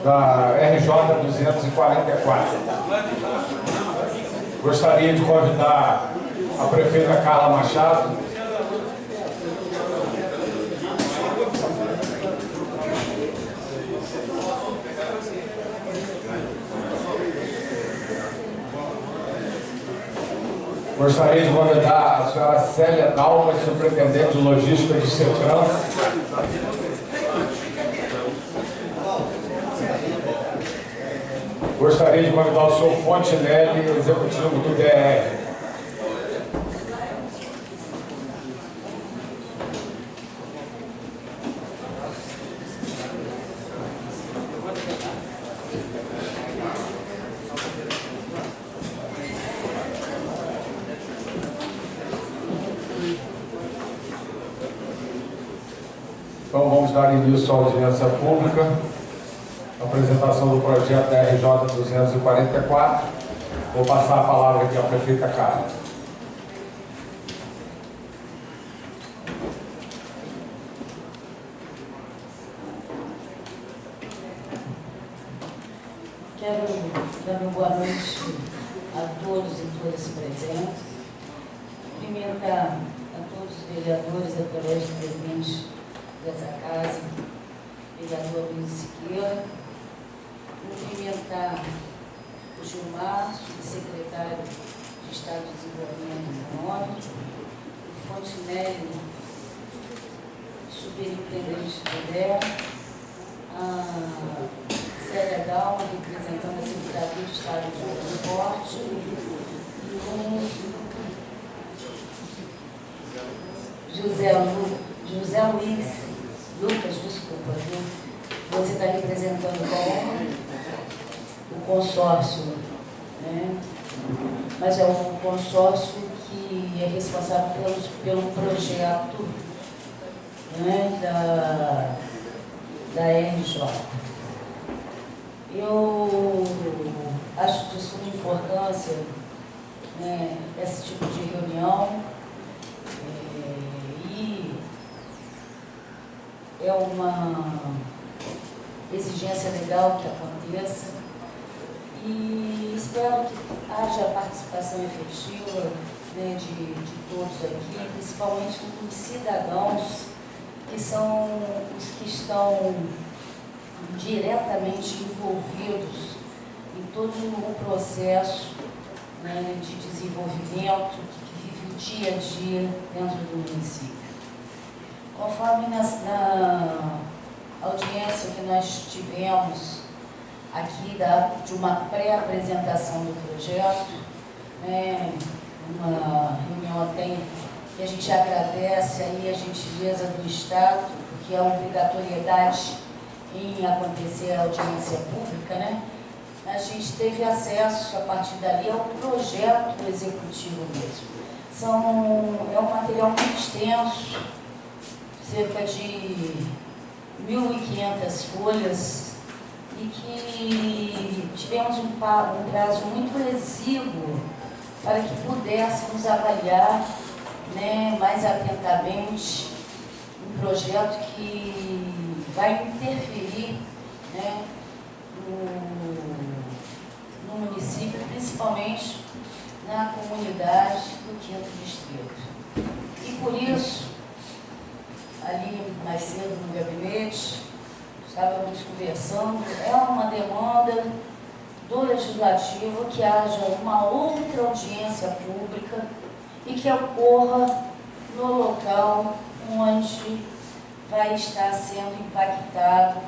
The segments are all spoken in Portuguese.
da RJ 244. Gostaria de convidar a prefeita Carla Machado. Gostaria de convidar a senhora Célia Dalma, superintendente de logística do CETRAN. Gostaria de convidar o senhor Fontinelli, executivo do DR. Então vamos dar início à audiência pública, apresentação do projeto da RJ 244. Vou passar a palavra aqui à prefeita Carla. Quero dar uma boa noite a todos e todas presentes. Cumprimentar a todos os vereadores e colegas presentes dessa casa, vereador Luiz Siqueira, cumprimentar o Gilmar, subsecretário de Estado de Desenvolvimento Econômico, o Fontinelli, superintendente do DER, a Célia Dalma, representando a Secretaria de Estado de Transporte, e o José Luiz Lucas, desculpa, viu? Você está representando o consórcio, né? Mas é um consórcio que é responsável pelo projeto, né, da RJ. Eu acho de suma importância, né, esse tipo de reunião, é uma exigência legal que aconteça e espero que haja participação efetiva, né, de todos aqui, principalmente dos cidadãos que são os que estão diretamente envolvidos em todo o processo, né, de desenvolvimento que vive o dia a dia dentro do município. Conforme na audiência que nós tivemos aqui de uma pré-apresentação do projeto, né, uma reunião até que a gente agradece aí a gentileza do Estado, porque a obrigatoriedade em acontecer a audiência pública, né, a gente teve acesso a partir dali ao projeto executivo mesmo. É um material muito extenso, cerca de 1.500 folhas, e que tivemos um prazo muito exíguo para que pudéssemos avaliar, né, mais atentamente um projeto que vai interferir, né, no município, principalmente na comunidade do 5º Distrito. E por isso, ali mais cedo no gabinete, estávamos conversando, é uma demanda do Legislativo que haja uma outra audiência pública e que ocorra no local onde vai estar sendo impactado,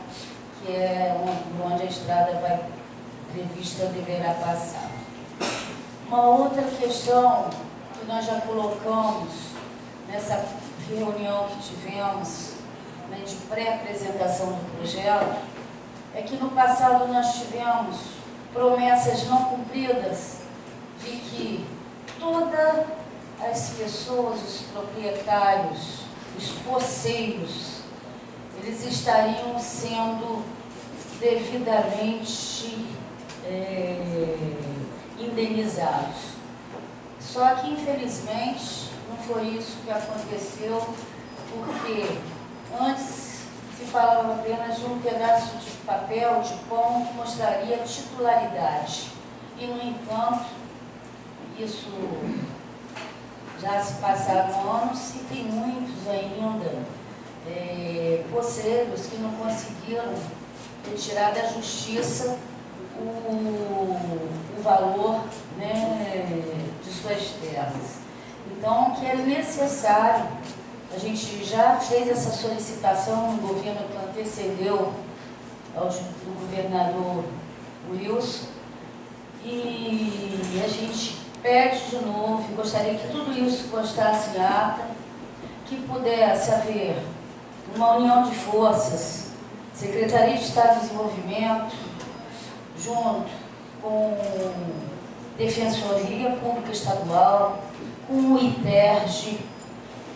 que é onde a estrada prevista deverá passar. Uma outra questão que nós já colocamos nessa reunião que tivemos, né, de pré-apresentação do projeto, é que no passado nós tivemos promessas não cumpridas de que todas as pessoas, os proprietários, os poceiros, eles estariam sendo devidamente indenizados. Só que, infelizmente, não foi isso que aconteceu, porque antes, que falava apenas de um pedaço de papel, de pão, que mostraria titularidade. E, no entanto, isso já se passaram anos e tem muitos ainda poceiros que não conseguiram retirar da justiça o valor, né, de suas terras. Então, que é necessário, a gente já fez essa solicitação no governo que antecedeu ao do governador Wilson, e a gente pede de novo, e gostaria que tudo isso constasse em ata, que pudesse haver uma união de forças, Secretaria de Estado de Desenvolvimento, junto com Defensoria Pública Estadual, com o ITERJ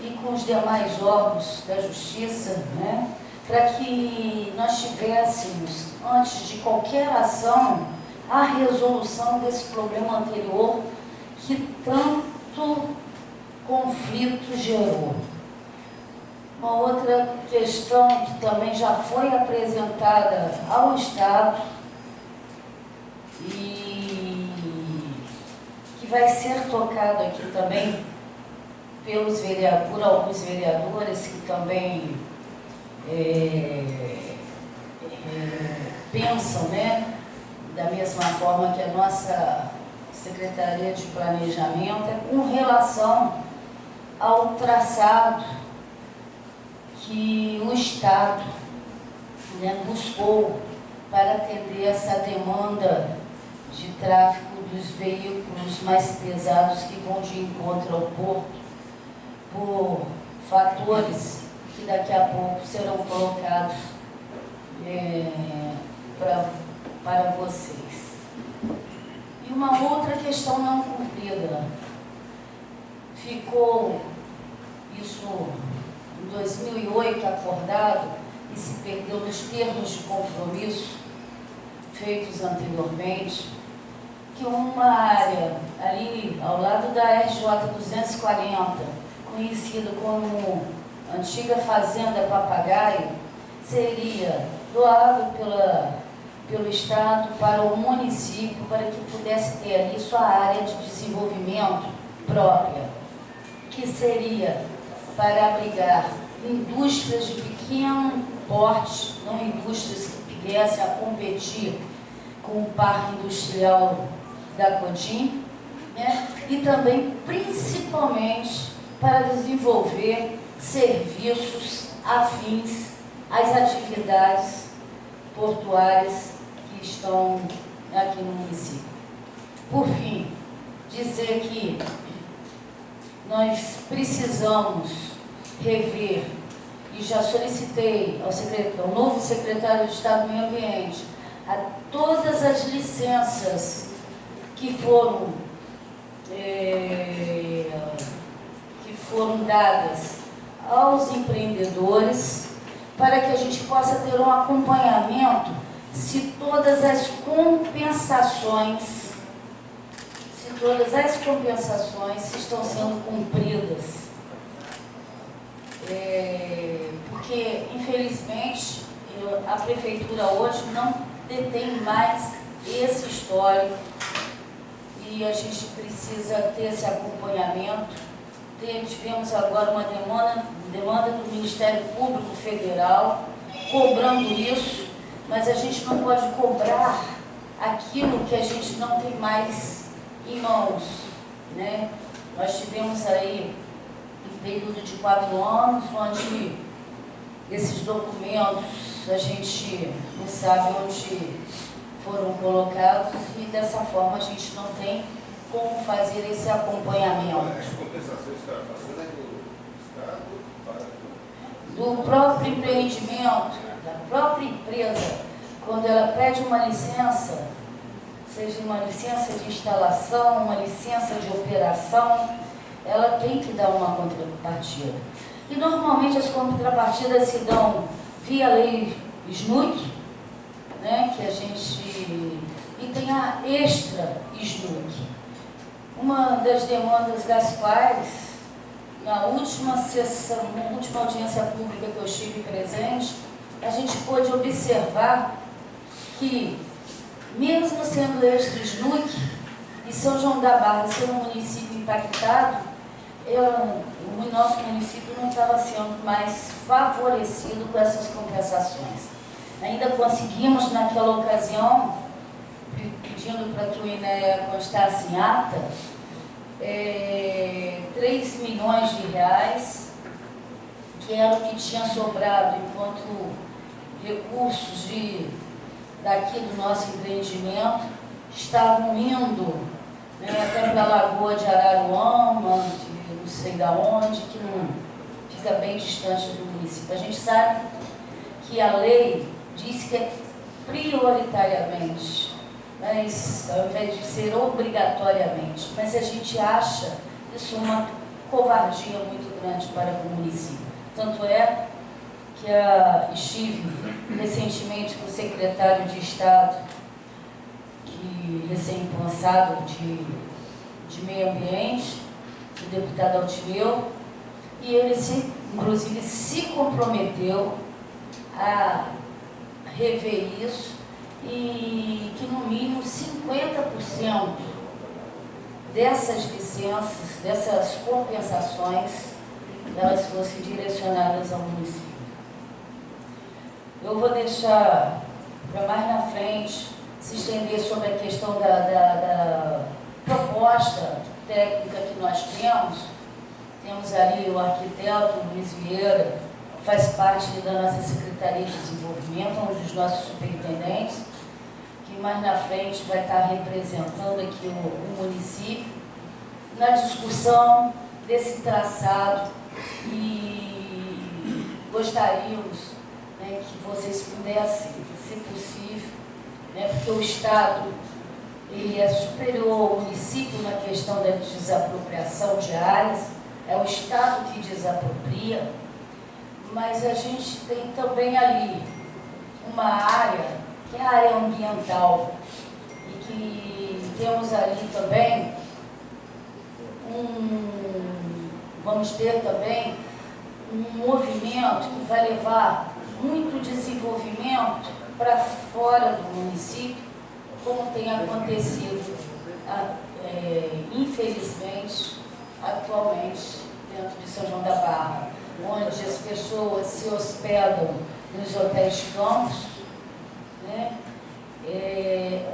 e com os demais órgãos da Justiça, né, para que nós tivéssemos, antes de qualquer ação, a resolução desse problema anterior que tanto conflito gerou. Uma outra questão que também já foi apresentada ao Estado e que vai ser tocado aqui também por alguns vereadores que também pensam, né, da mesma forma que a nossa Secretaria de Planejamento, é com relação ao traçado que o Estado, né, buscou para atender essa demanda de tráfego dos veículos mais pesados que vão de encontro ao porto, por fatores que daqui a pouco serão colocados para vocês. E uma outra questão não cumprida. Ficou isso em 2008 acordado e se perdeu nos termos de compromisso feitos anteriormente, que uma área ali ao lado da RJ 240, conhecida como antiga Fazenda Papagaio, seria doado pelo Estado para o município, para que pudesse ter ali sua área de desenvolvimento própria, que seria para abrigar indústrias de pequeno porte, não indústrias que viessem a competir com o parque industrial da Codim, né? E também, principalmente, para desenvolver serviços afins às atividades portuárias que estão aqui no município. Por fim, dizer que nós precisamos rever, e já solicitei ao novo secretário de Estado do Meio Ambiente, a todas as licenças que foram dadas aos empreendedores, para que a gente possa ter um acompanhamento se todas as compensações estão sendo cumpridas. Porque, infelizmente, a Prefeitura hoje não detém mais esse histórico e a gente precisa ter esse acompanhamento. Tivemos agora uma demanda do Ministério Público Federal cobrando isso, mas a gente não pode cobrar aquilo que a gente não tem mais em mãos, né? Nós tivemos aí um período de 4 anos, onde esses documentos a gente não sabe onde foram colocados e dessa forma a gente não tem como fazer esse acompanhamento. As compensações que está fazendo é do Estado do próprio empreendimento, da própria empresa, quando ela pede uma licença, seja uma licença de instalação, uma licença de operação, ela tem que dar uma contrapartida. E normalmente as contrapartidas se dão via lei SNUC, né, que a gente... e tem a extra SNUC. Uma das demandas das quais, na última sessão, na última audiência pública que eu estive presente, a gente pôde observar que, mesmo sendo ex-SNUC e São João da Barra sendo um município impactado, o nosso município não estava sendo mais favorecido com essas compensações. Ainda conseguimos, naquela ocasião, pedindo para a tua Inéia constasse em ata, 3 milhões de reais, que era o que tinha sobrado enquanto recursos daqui do nosso empreendimento, estavam indo, né, até para a Lagoa de Araruama, de não sei da onde, que não fica bem distante do município. A gente sabe que a lei diz que é prioritariamente, mas ao invés de ser obrigatoriamente, mas a gente acha isso uma covardia muito grande para o município. Tanto é que estive recentemente com o secretário de Estado, que recém-lançado de Meio Ambiente, o deputado Altimeu, e ele, inclusive, se comprometeu a rever isso e que, no mínimo, 50% dessas licenças, dessas compensações, elas fossem direcionadas ao município. Eu vou deixar para mais na frente se estender sobre a questão da proposta técnica que nós temos. Temos ali o arquiteto Luiz Vieira, que faz parte da nossa Secretaria de Desenvolvimento, um dos nossos superintendentes, que mais na frente vai estar representando aqui o município na discussão desse traçado, e gostaríamos, né, que vocês pudessem, se possível, né, porque o Estado ele é superior ao município na questão da desapropriação de áreas, é o Estado que desapropria, mas a gente tem também ali uma área, que é a área ambiental, e que temos ali também vamos ter também um movimento que vai levar muito desenvolvimento para fora do município, como tem acontecido, infelizmente, atualmente, dentro de São João da Barra, onde as pessoas se hospedam nos hotéis campos, né?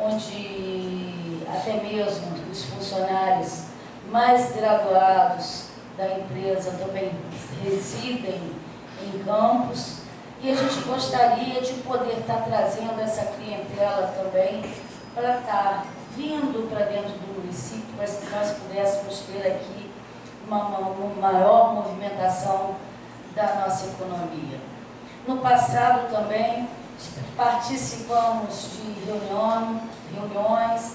Onde até mesmo os funcionários mais graduados da empresa também residem em campos, e a gente gostaria de poder estar trazendo essa clientela também para estar vindo para dentro do município, para que nós pudéssemos ter aqui uma maior movimentação da nossa economia. No passado também participamos de reuniões,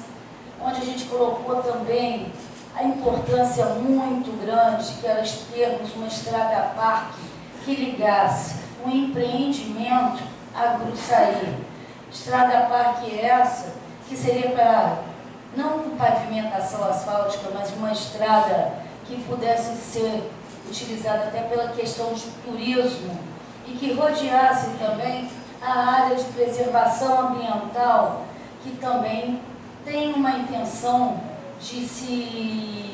onde a gente colocou também a importância muito grande que era termos uma estrada-parque que ligasse um empreendimento a Gruçaí. Estrada-parque essa que seria para, não pavimentação asfáltica, mas uma estrada que pudesse ser utilizada até pela questão de turismo e que rodeasse também a área de preservação ambiental, que também tem uma intenção de se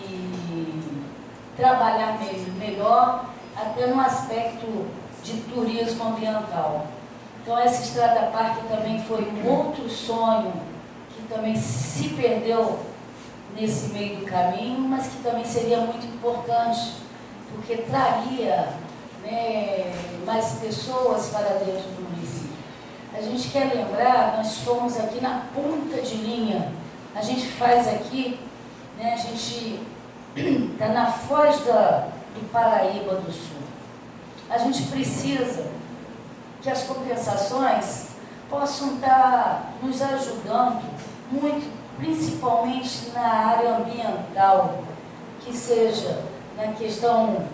trabalhar melhor, até no aspecto de turismo ambiental. Então, essa estrada-parque também foi um outro sonho que também se perdeu nesse meio do caminho, mas que também seria muito importante, porque traria, né, mais pessoas para dentro do município. A gente quer lembrar, nós estamos aqui na ponta de linha, a gente faz aqui, né, a gente está na foz do Paraíba do Sul. A gente precisa que as compensações possam estar nos ajudando muito, principalmente na área ambiental, que seja na questão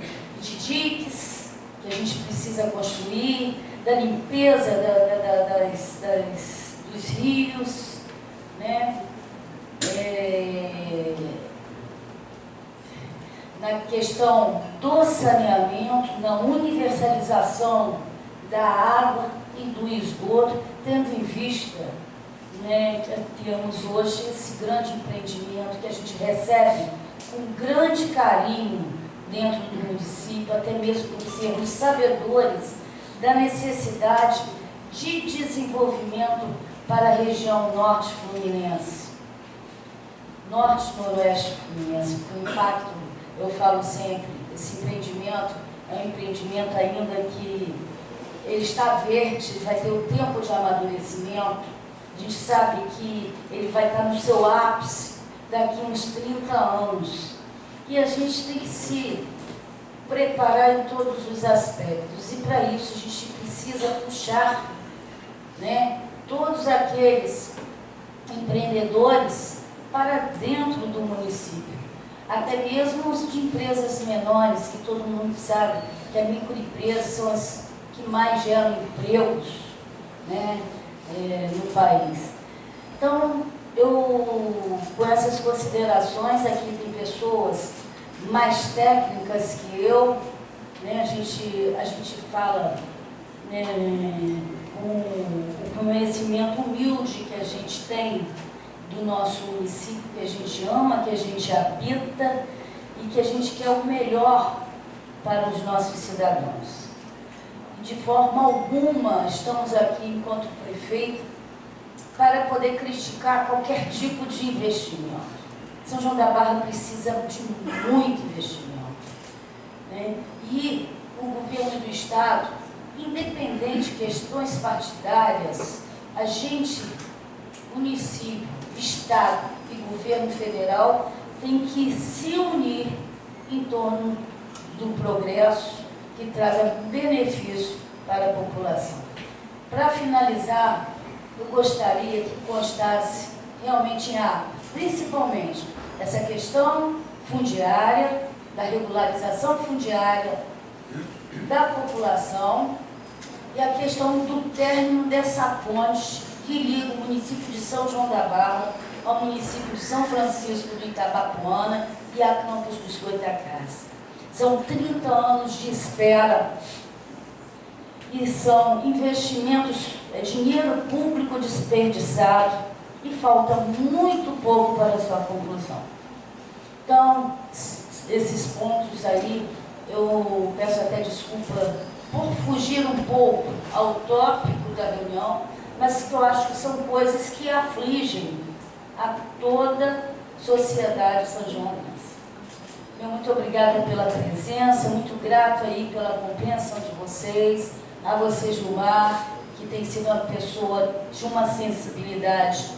de diques, que a gente precisa construir, da limpeza dos rios, né? Na questão do saneamento, na universalização da água e do esgoto, tendo em vista, né, que temos hoje esse grande empreendimento que a gente recebe com grande carinho dentro do município, até mesmo por sermos sabedores da necessidade de desenvolvimento para a região norte fluminense, norte-noroeste fluminense, com impacto, eu falo sempre, esse empreendimento é um empreendimento ainda que ele está verde, vai ter o tempo de amadurecimento, a gente sabe que ele vai estar no seu ápice daqui a uns 30 anos, e a gente tem que se preparar em todos os aspectos, e para isso a gente precisa puxar, né, todos aqueles empreendedores para dentro do município, até mesmo os de empresas menores, que todo mundo sabe que as microempresas são as que mais geram empregos, né, no país. Então, com essas considerações, aqui tem pessoas mais técnicas que eu, né, a gente fala, né, com o conhecimento humilde que a gente tem do nosso município, que a gente ama, que a gente habita e que a gente quer o melhor para os nossos cidadãos. De forma alguma estamos aqui enquanto prefeito para poder criticar qualquer tipo de investimento. São João da Barra precisa de muito investimento, né? E o governo do Estado, independente de questões partidárias, a gente, município, Estado e governo federal, tem que se unir em torno do progresso que traga benefício para a população. Para finalizar, eu gostaria que constasse realmente em ata, principalmente essa questão fundiária, da regularização fundiária da população e a questão do término dessa ponte que liga o município de São João da Barra ao município de São Francisco do Itabapoana e a Campos dos Goitacás. São 30 anos de espera e são investimentos, dinheiro público desperdiçado e falta muito pouco para a sua conclusão. Então, esses pontos aí, eu peço até desculpa por fugir um pouco ao tópico da reunião, mas que eu acho que são coisas que afligem a toda a sociedade sanjoanense. Muito obrigada pela presença, muito grato aí pela compreensão de vocês, a você, Gilmar, que tem sido uma pessoa de uma sensibilidade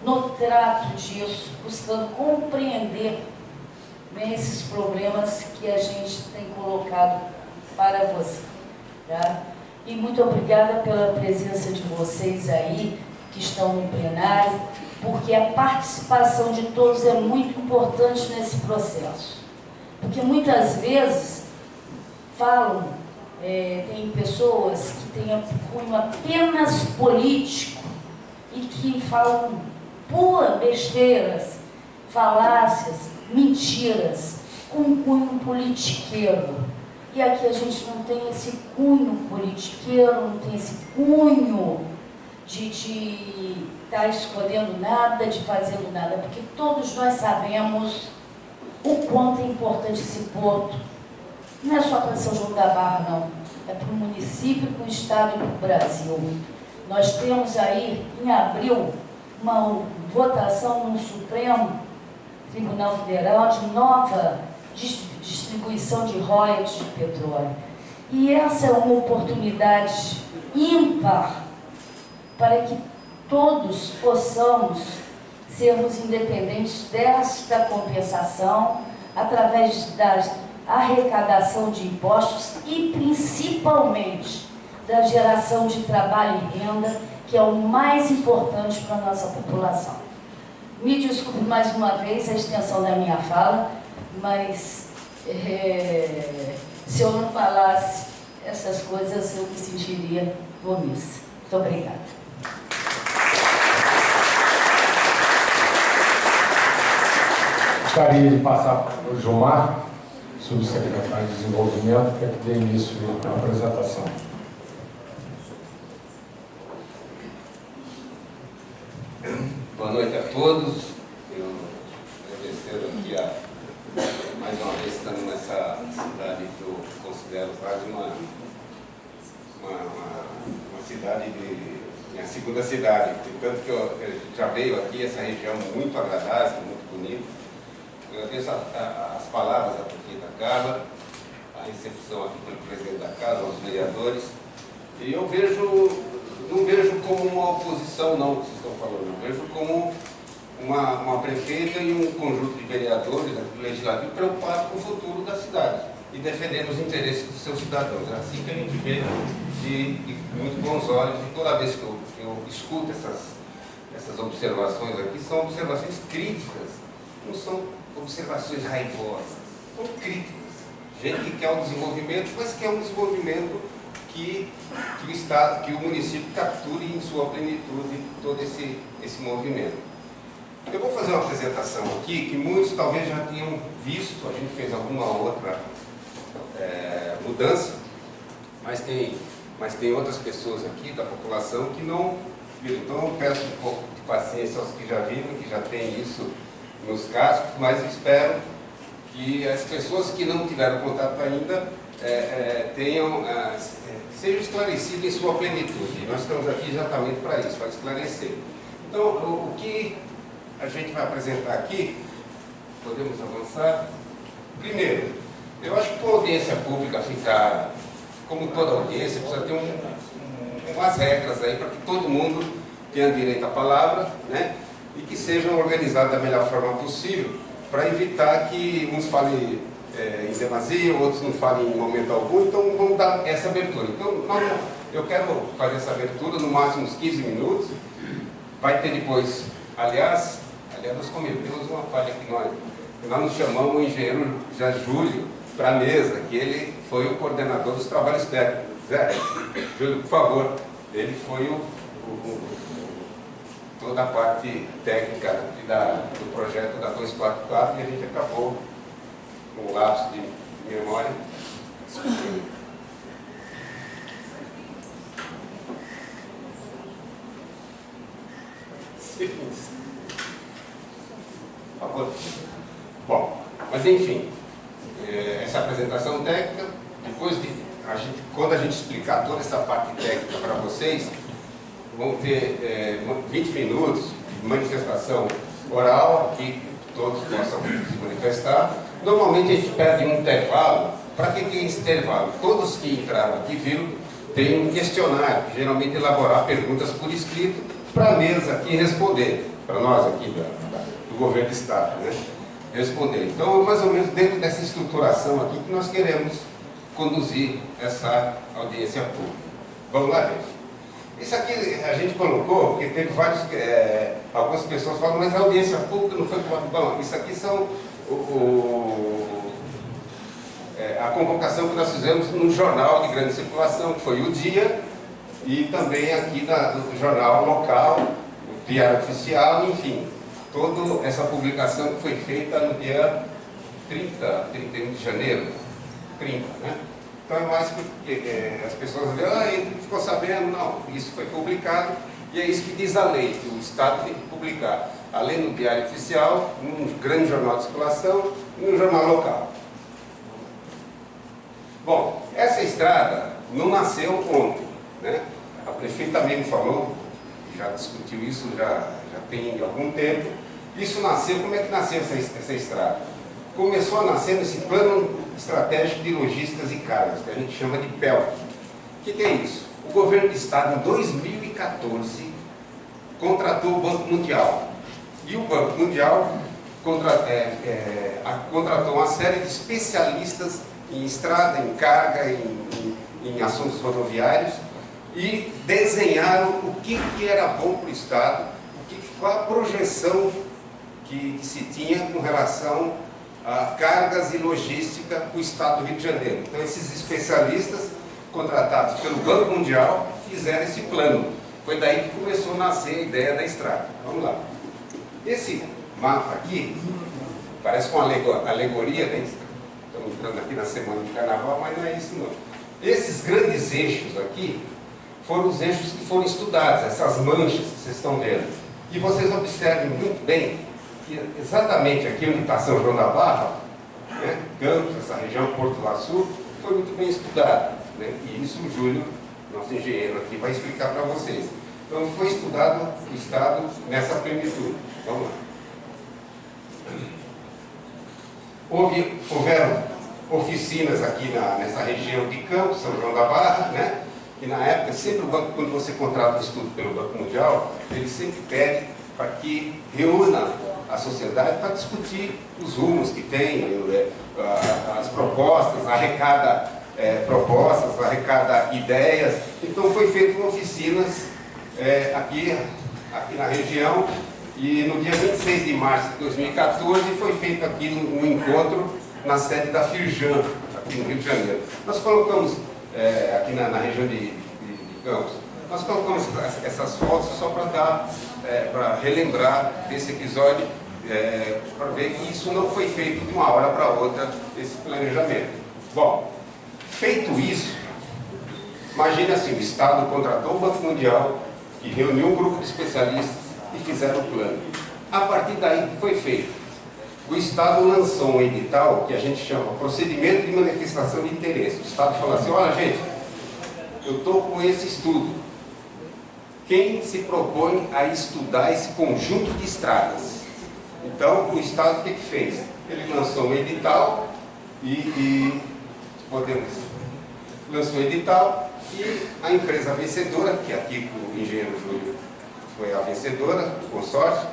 no trato disso, buscando compreender, né, esses problemas que a gente tem colocado para você. Tá? E muito obrigada pela presença de vocês aí, que estão no plenário, porque a participação de todos é muito importante nesse processo. Porque muitas vezes falam, tem pessoas que têm cunho apenas político e que falam pura besteiras, falácias, mentiras, com cunho politiqueiro. E aqui a gente não tem esse cunho politiqueiro, não tem esse cunho de estar escondendo nada, de fazendo nada, porque todos nós sabemos o quanto é importante esse porto. Não é só para São João da Barra, não. É para o município, para o Estado e para o Brasil. Nós temos aí, em abril, uma votação no Supremo Tribunal Federal de nova distribuição de royalties de petróleo. E essa é uma oportunidade ímpar para que todos possamos sermos independentes desta compensação através da arrecadação de impostos e principalmente da geração de trabalho e renda, que é o mais importante para a nossa população. Me desculpe mais uma vez a extensão da minha fala, mas se eu não falasse essas coisas, eu me sentiria omissa. Muito obrigada. Gostaria de passar para o Gilmar, subsecretário de Desenvolvimento, para que dê início à apresentação. noite a todos. Eu agradecer aqui mais uma vez estando nessa cidade que eu considero quase uma cidade minha segunda cidade. Tanto que eu já veio aqui, essa região muito agradável, muito bonita. Eu agradeço as palavras da prefeita Carla, a recepção aqui pelo presidente da casa, aos vereadores. E eu não vejo como uma oposição, não, que vocês estão falando. Eu vejo como uma prefeita e um conjunto de vereadores do legislativo preocupados com o futuro da cidade e defendendo os interesses dos seus cidadãos. É assim que a gente vê de muito bons olhos. E toda vez que eu escuto essas observações aqui, são observações críticas, não são observações raivosas, são críticas. Gente que quer um desenvolvimento, mas quer um desenvolvimento que o Estado, que o município capture em sua plenitude todo esse movimento. Eu vou fazer uma apresentação aqui que muitos talvez já tenham visto, a gente fez alguma outra mudança, mas tem outras pessoas aqui da população que não viram. Então eu peço um pouco de paciência aos que já viram, que já têm isso nos casos, mas espero que as pessoas que não tiveram contato ainda sejam esclarecidas em sua plenitude. Nós estamos aqui exatamente para isso, para esclarecer. Então, o que a gente vai apresentar aqui, podemos avançar? Primeiro, eu acho que para a audiência pública ficar, como toda audiência, precisa ter umas regras aí para que todo mundo tenha direito à palavra, né? E que sejam organizadas da melhor forma possível, para evitar que uns falem em demasia, outros não falem em momento algum. Então vamos dar essa abertura. Então eu quero fazer essa abertura no máximo uns 15 minutos. Vai ter depois, aliás nós cometemos uma falha que nós nos chamamos o engenheiro Júlio para a mesa, que ele foi o coordenador dos trabalhos técnicos. Zé, Júlio, por favor, ele foi toda a parte técnica do projeto da 244 e a gente acabou com um lapso de memória. Por favor. Bom, mas enfim, essa apresentação técnica, depois quando a gente explicar toda essa parte técnica para vocês, vão ter 20 minutos de manifestação oral, que todos possam se manifestar. Normalmente a gente pede um intervalo. Para que é esse intervalo? Todos que entraram aqui viram, tem um questionário, que geralmente elaborar perguntas por escrito, para a mesa aqui responder, para nós aqui do governo do Estado, né? Responder. Então, mais ou menos dentro dessa estruturação aqui que nós queremos conduzir essa audiência pública. Vamos lá, gente. Isso aqui a gente colocou, porque teve algumas pessoas falam, mas a audiência pública não foi... Bom, isso aqui são a convocação que nós fizemos no jornal de grande circulação, que foi o Dia, e também aqui do jornal local, o Diário Oficial, enfim, toda essa publicação que foi feita no dia 31 de janeiro, 30, né? Então é mais porque as pessoas dizem, ele ficou sabendo, não, isso foi publicado, e é isso que diz a lei, que o Estado tem que publicar, além no Diário Oficial, num grande jornal de circulação e no jornal local. Bom, essa estrada não nasceu ontem, né? A prefeita também me falou, já discutiu isso, já tem algum tempo. Isso nasceu, como é que nasceu essa estrada? Começou a nascer nesse Plano Estratégico de Logísticas e Cargas, que a gente chama de PELC. O que é isso? O governo do Estado, em 2014, contratou o Banco Mundial. E o Banco Mundial contratou uma série de especialistas em estrada, em carga, em assuntos rodoviários, e desenharam o que era bom para o Estado, qual a projeção que se tinha com relação a cargas e logística para o Estado do Rio de Janeiro. Então, esses especialistas contratados pelo Banco Mundial fizeram esse plano. Foi daí que começou a nascer a ideia da estrada. Vamos lá. Esse mapa aqui parece com alegoria, né? Estamos entrando aqui na semana de carnaval, mas não é isso não. Esses grandes eixos aqui foram os eixos que foram estudados, essas manchas que vocês estão vendo. E vocês observem muito bem que exatamente aqui onde está São João da Barra, né, Campos, essa região, Porto do Açu, foi muito bem estudado, né? E isso o Júlio, nosso engenheiro aqui, vai explicar para vocês. Então foi estudado o Estado nessa plenitude. Vamos lá. Houveram oficinas aqui nessa região de Campos, São João da Barra, né? E na época, sempre o banco, quando você contrata um estudo pelo Banco Mundial, ele sempre pede para que reúna a sociedade para discutir os rumos que tem, as propostas, arrecada propostas, arrecada ideias. Então foi feito oficinas aqui na região, e no dia 26 de março de 2014 foi feito aqui um encontro na sede da Firjan, aqui no Rio de Janeiro. Nós colocamos aqui na região de Campos, nós colocamos essas fotos só para relembrar desse episódio, para ver que isso não foi feito de uma hora para outra, esse planejamento. Bom, feito isso, imagine assim, o Estado contratou o Banco Mundial, que reuniu um grupo de especialistas e fizeram o plano. A partir daí, que foi feito? O Estado lançou um edital que a gente chama Procedimento de Manifestação de Interesse. O Estado falou assim: olha, gente, eu estou com esse estudo. Quem se propõe a estudar esse conjunto de estradas? Então, o Estado o que fez? Ele lançou um edital lançou um edital, e a empresa vencedora, que aqui o engenheiro Júlio foi a vencedora do consórcio,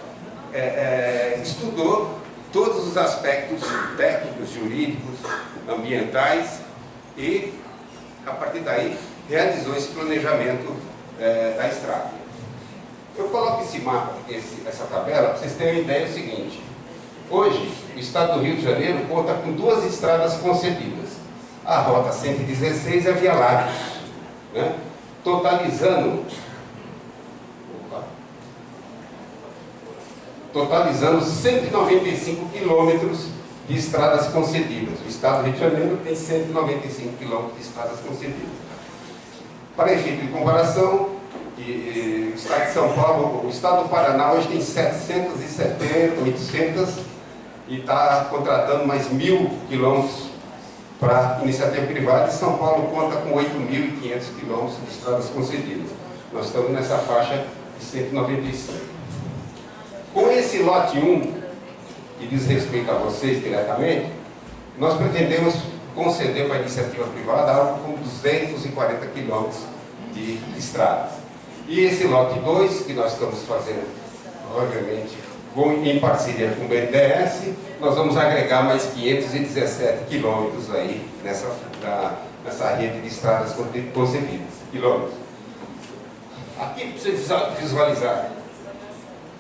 estudou todos os aspectos técnicos, jurídicos, ambientais, e a partir daí realizou esse planejamento da estrada. Eu coloco esse mapa, essa tabela, para vocês terem uma ideia do seguinte: hoje o estado do Rio de Janeiro conta com 2 estradas concedidas, a Rota 116 e a Via Láctea, né? Totalizando 195 quilômetros de estradas concedidas. O Estado do Rio de Janeiro tem 195 quilômetros de estradas concedidas. Para efeito de comparação, o Estado de São Paulo, o Estado do Paraná hoje tem 770, 800, e está contratando mais 1.000 quilômetros para iniciativa privada, e São Paulo conta com 8.500 quilômetros de estradas concedidas. Nós estamos nessa faixa de 195. Com esse lote 1, que diz respeito a vocês diretamente, nós pretendemos conceder para a iniciativa privada algo como 240 quilômetros de estradas. E esse lote 2, que nós estamos fazendo, obviamente, em parceria com o BNDES, nós vamos agregar mais 517 quilômetros aí nessa rede de estradas concebidas. Quilômetros. Aqui, para vocês visualizarem,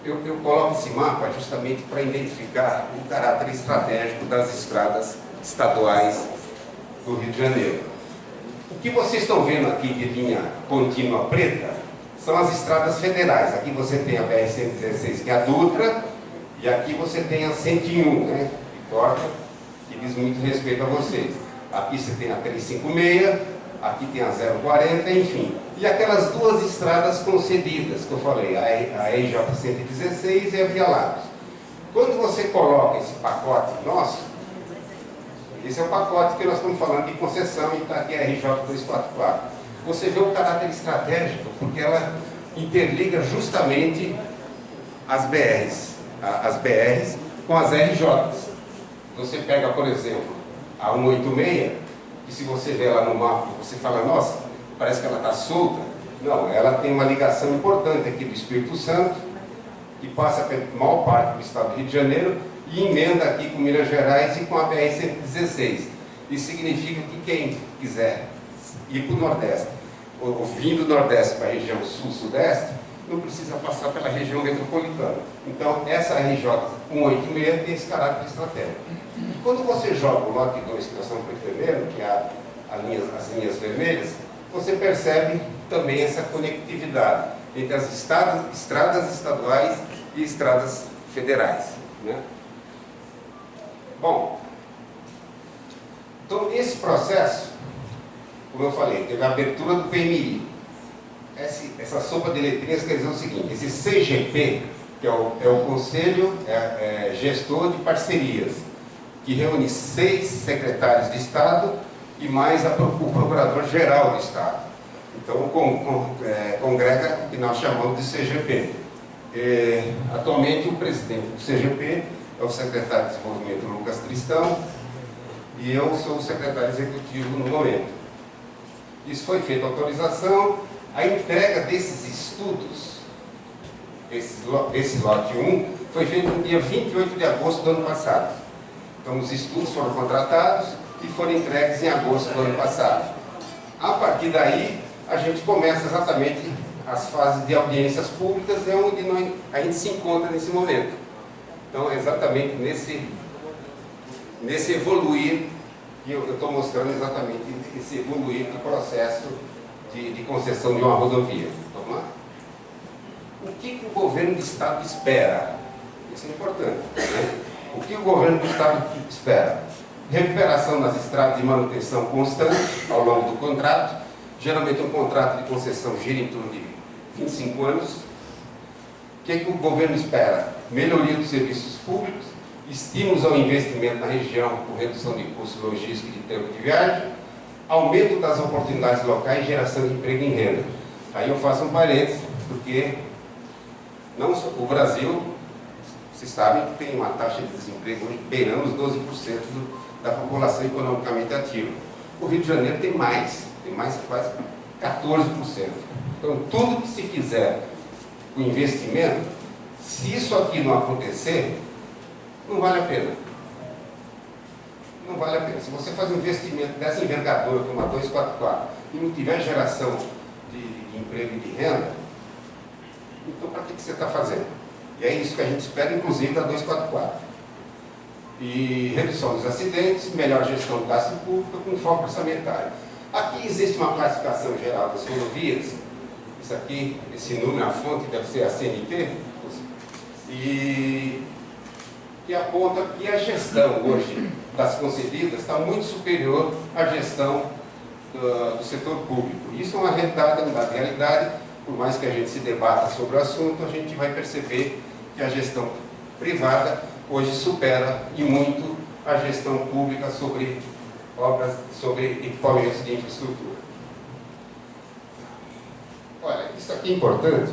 eu coloco esse mapa justamente para identificar o caráter estratégico das estradas estaduais do Rio de Janeiro. O que vocês estão vendo aqui de linha contínua preta são as estradas federais. Aqui você tem a BR-116, que é a Dutra, e aqui você tem a 101, né, que corta, que diz muito respeito a vocês. Aqui você tem a 356, aqui tem a 040, enfim. E aquelas 2 estradas concedidas que eu falei, a EJ-116 e a Via Láctea. Quando você coloca esse pacote nosso, esse é o pacote que nós estamos falando de concessão, e está aqui a RJ-244. Você vê o caráter estratégico, porque ela interliga justamente as BRs com as RJs. Você pega, por exemplo, a 186, que se você vê ela no mapa, você fala, nossa, parece que ela está solta. Não, ela tem uma ligação importante aqui do Espírito Santo, que passa pela maior parte do estado do Rio de Janeiro, e emenda aqui com Minas Gerais e com a BR-116. Isso significa que quem quiser ir para o Nordeste, ou vindo do Nordeste para a região Sul-Sudeste, não precisa passar pela região metropolitana. Então, essa RJ 186 tem esse caráter estratégico. E quando você joga o lote 2 que nós estamos pretendendo, que é as linhas vermelhas, você percebe também essa conectividade entre as estradas estaduais e estradas federais, né? Bom, então esse processo, como eu falei, teve a abertura do PMI. Essa sopa de letrinhas quer dizer o seguinte: esse CGP que é o Conselho Gestor de Parcerias, que reúne 6 secretários de Estado e mais o Procurador-Geral do Estado. Então, congrega o que nós chamamos de CGP. Atualmente, o presidente do CGP é o secretário de Desenvolvimento, Lucas Tristão, e eu sou o secretário executivo no momento. Isso foi feita a autorização, a entrega desses estudos, esse lote 1, foi feito no dia 28 de agosto do ano passado. Então, os estudos foram contratados e foram entregues em agosto do ano passado. A partir daí, a gente começa exatamente as fases de audiências públicas, é onde a gente se encontra nesse momento. Então, é exatamente nesse evoluir que eu estou mostrando exatamente esse evoluir do processo de concessão de uma rodovia. Vamos lá? O que o governo do Estado espera? Isso é importante, né? O que o governo do Estado espera? Recuperação das estradas de manutenção constante ao longo do contrato. Geralmente um contrato de concessão gira em torno de 25 anos. O que o governo espera? Melhoria dos serviços públicos, estímulos ao investimento na região com redução de custos logísticos e de tempo de viagem, aumento das oportunidades locais e geração de emprego e renda. Aí eu faço um parênteses, porque não só o Brasil, vocês sabem que tem uma taxa de desemprego hoje beirando os 12% da população economicamente ativa. O Rio de Janeiro tem mais quase 14%. Então, tudo que se fizer com investimento, se isso aqui não acontecer, não vale a pena. Não vale a pena. Se você faz um investimento dessa envergadura como a 244 e não tiver geração de emprego e de renda, então para que você está fazendo? E é isso que a gente espera, inclusive, da 244. E redução dos acidentes, melhor gestão do gasto público com foco orçamentário. Aqui existe uma classificação geral das rodovias. Isso aqui, esse número, a fonte deve ser a CNT, e que aponta que a gestão hoje das concedidas está muito superior à gestão do setor público. Isso é uma realidade, por mais que a gente se debata sobre o assunto, a gente vai perceber que a gestão privada hoje supera e muito a gestão pública sobre obras, sobre equipamentos de infraestrutura. Olha, isso aqui é importante,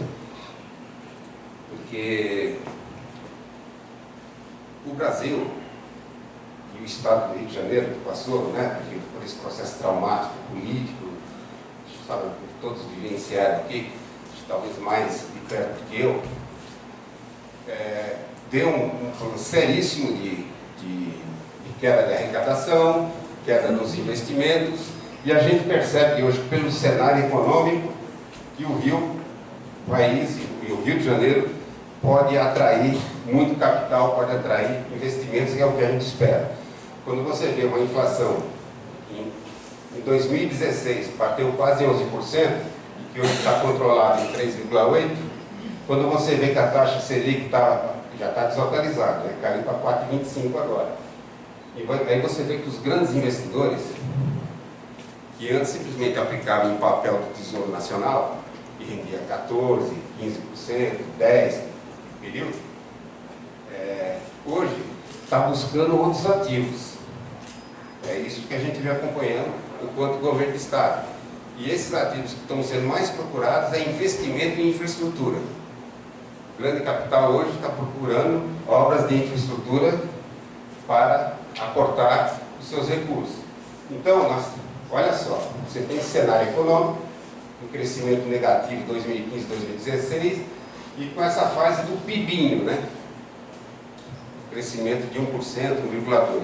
porque o Brasil e o Estado do Rio de Janeiro, que passou, né, por esse processo traumático, político, sabe, que todos vivenciaram aqui, talvez mais de perto que eu, deu um plano seríssimo de queda de arrecadação, queda nos investimentos, e a gente percebe hoje, pelo cenário econômico, que o Rio, o país e o Rio de Janeiro pode atrair muito capital, pode atrair investimentos, que é o que a gente espera. Quando você vê uma inflação em 2016 bateu quase 11%, e que hoje está controlado em 3,8%, quando você vê que a taxa Selic já está desatualizada, né? Caiu para 4,25% agora. E aí você vê que os grandes investidores, que antes simplesmente aplicavam em papel do Tesouro Nacional, que rendia 14%, 15%, 10% no período, hoje está buscando outros ativos. É isso que a gente vem acompanhando enquanto governo do Estado. E esses ativos que estão sendo mais procurados é investimento em infraestrutura. O grande capital hoje está procurando obras de infraestrutura para aportar os seus recursos. Então, olha só, você tem esse cenário econômico, um crescimento negativo 2015, 2016, e com essa fase do PIBinho, né? Crescimento de 1%, 1,2%.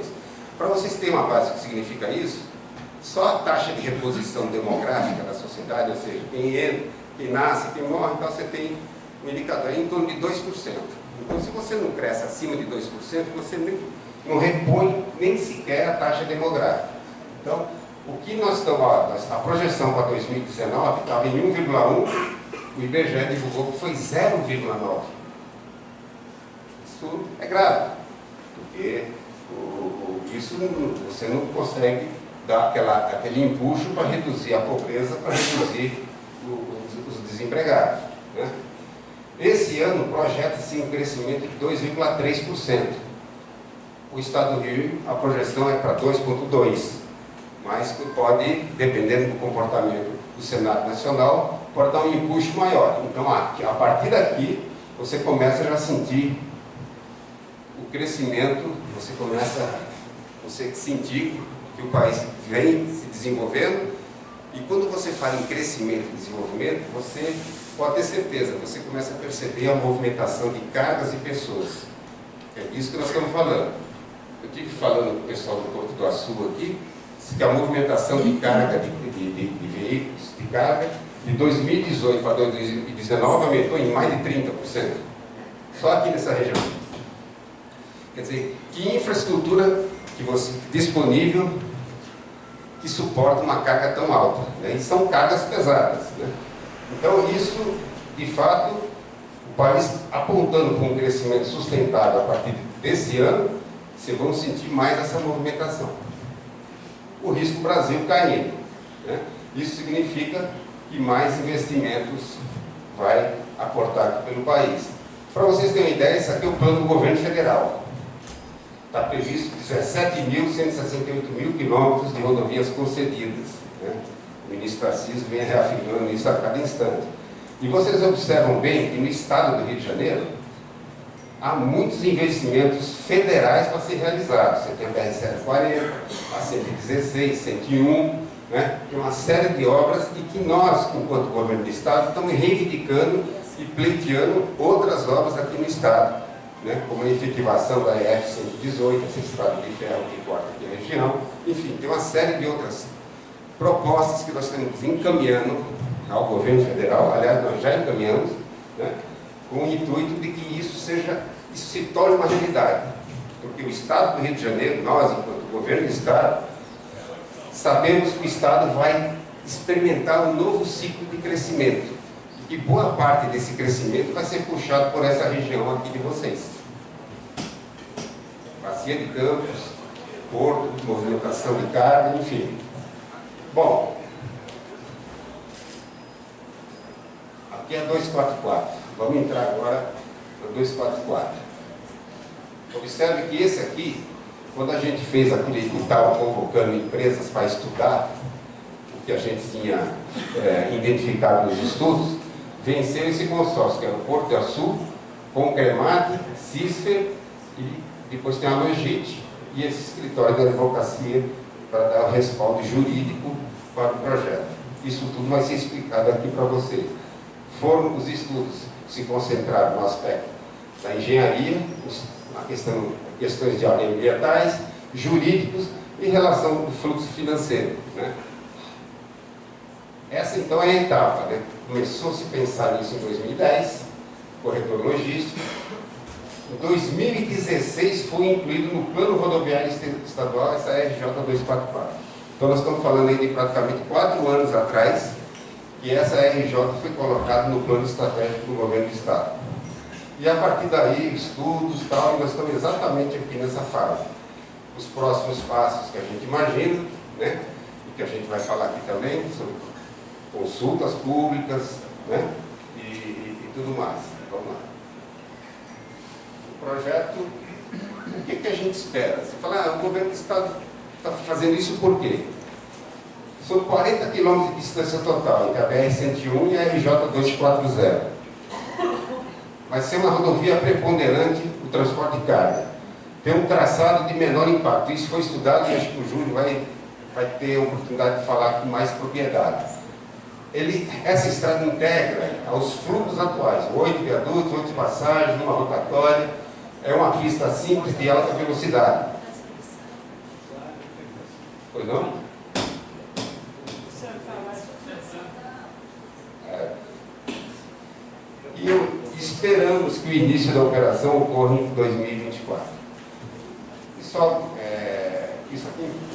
Para vocês terem uma base do que significa isso, só a taxa de reposição demográfica da sociedade, ou seja, quem entra, quem nasce, quem morre, então você tem um indicador em torno de 2%. Então, se você não cresce acima de 2%, você não repõe nem sequer a taxa demográfica. Então, o que nós estamos, a projeção para 2019 estava em 1,1%, o IBGE divulgou que foi 0,9%. Isso é grave, porque isso você não consegue dar aquele empuxo para reduzir a pobreza, para reduzir os desempregados, né? Esse ano projeta-se um crescimento de 2,3%. O Estado do Rio, a projeção é para 2,2%, mas pode, dependendo do comportamento do Senado Nacional, pode dar um impulso maior. Então, a partir daqui, você começa já a sentir o crescimento, você sentir que o país vem se desenvolvendo, e quando você fala em crescimento e desenvolvimento, você pode ter certeza, você começa a perceber a movimentação de cargas e pessoas. É disso que nós estamos falando. Eu estive falando com o pessoal do Porto do Açu aqui, que a movimentação de carga de veículos, de carga, de 2018 para 2019 aumentou em mais de 30%. Só aqui nessa região. Quer dizer, que infraestrutura que você disponível que suporta uma carga tão alta, né? E são cargas pesadas, né? Então isso, de fato, o país apontando para um crescimento sustentável a partir desse ano, vocês vão sentir mais essa movimentação. O risco Brasil caindo, né? Isso significa que mais investimentos vai aportar aqui pelo país. Para vocês terem uma ideia, esse aqui é o plano do governo federal. Está previsto 17.168 quilômetros de rodovias concedidas, né? O ministro Tarcísio vem reafirmando isso a cada instante. E vocês observam bem que no estado do Rio de Janeiro há muitos investimentos federais para ser realizados. Você tem a BR-040, a 116, 101, né? Tem uma série de obras e que nós, enquanto governo do estado, estamos reivindicando e pleiteando outras obras aqui no estado, né, como a efetivação da EF-118, essa estrada de ferro que corta aqui a região. Enfim, tem uma série de outras propostas que nós estamos encaminhando ao governo federal. Aliás, nós já encaminhamos, né, com o intuito de que isso se torne uma realidade. Porque o Estado do Rio de Janeiro, nós, enquanto governo do Estado, sabemos que o Estado vai experimentar um novo ciclo de crescimento. E que boa parte desse crescimento vai ser puxado por essa região aqui de vocês. Bacia de Campos, porto, movimentação de carga, enfim. Bom, aqui é 244. Vamos entrar agora no 244. Observe que esse aqui, quando a gente fez aquele que estava convocando empresas para estudar o que a gente tinha identificado nos estudos, venceu esse consórcio, que era o Porto do Açu, Concremate, Cisfer e depois tem a Logite e esse escritório da advocacia para dar o respaldo jurídico para o projeto. Isso tudo vai ser explicado aqui para vocês. Foram os estudos que se concentraram no aspecto da engenharia, questões de ordem ambientais, jurídicos e relação do fluxo financeiro, né? Essa então é a etapa, né? Começou a se pensar nisso em 2010, corredor logístico. Em 2016 foi incluído no Plano Rodoviário Estadual essa RJ 244. Então nós estamos falando aí de praticamente 4 anos atrás que essa RJ foi colocada no plano estratégico do governo do Estado. E a partir daí, estudos e tal, e nós estamos exatamente aqui nessa fase. Os próximos passos que a gente imagina, né? E que a gente vai falar aqui também, sobre consultas públicas, né? E tudo mais. Vamos lá. O projeto, o que a gente espera? Você fala, o governo do Estado está fazendo isso por quê? São 40 quilômetros de distância total entre a BR-101 e a RJ-240. Vai ser uma rodovia preponderante o transporte de carga. Tem um traçado de menor impacto. Isso foi estudado e acho que o Júlio vai ter a oportunidade de falar com mais propriedade. Essa estrada integra aos fluxos atuais, 8 viadutos, 8 passagens, uma rotatória. É uma pista simples de alta velocidade. Pois não? E esperamos que o início da operação ocorra em 2024.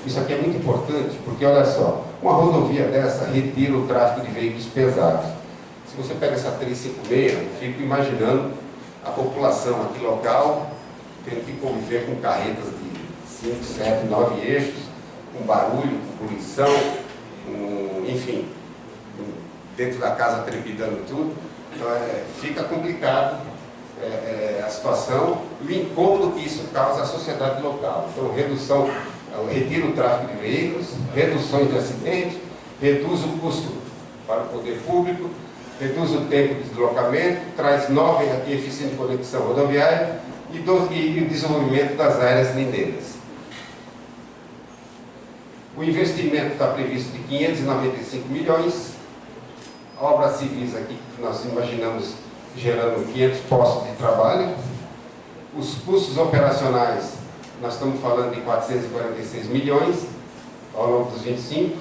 Isso aqui é muito importante, porque olha só, uma rodovia dessa retira o tráfego de veículos pesados. Se você pega essa 356, eu fico imaginando a população aqui local tendo que conviver com carretas de 5, 7, 9 eixos, com barulho, com poluição, enfim, dentro da casa trepidando tudo. Então, fica complicado a situação e o incômodo que isso causa à sociedade local. Então, retira o tráfego de veículos, reduções de acidentes, reduz o custo para o poder público, reduz o tempo de deslocamento, traz nova e eficiente conexão rodoviária e o desenvolvimento das áreas lindeiras. O investimento está previsto de 595 milhões, obras civis aqui que nós imaginamos gerando 500 postos de trabalho, os custos operacionais, nós estamos falando de 446 milhões ao longo dos 25,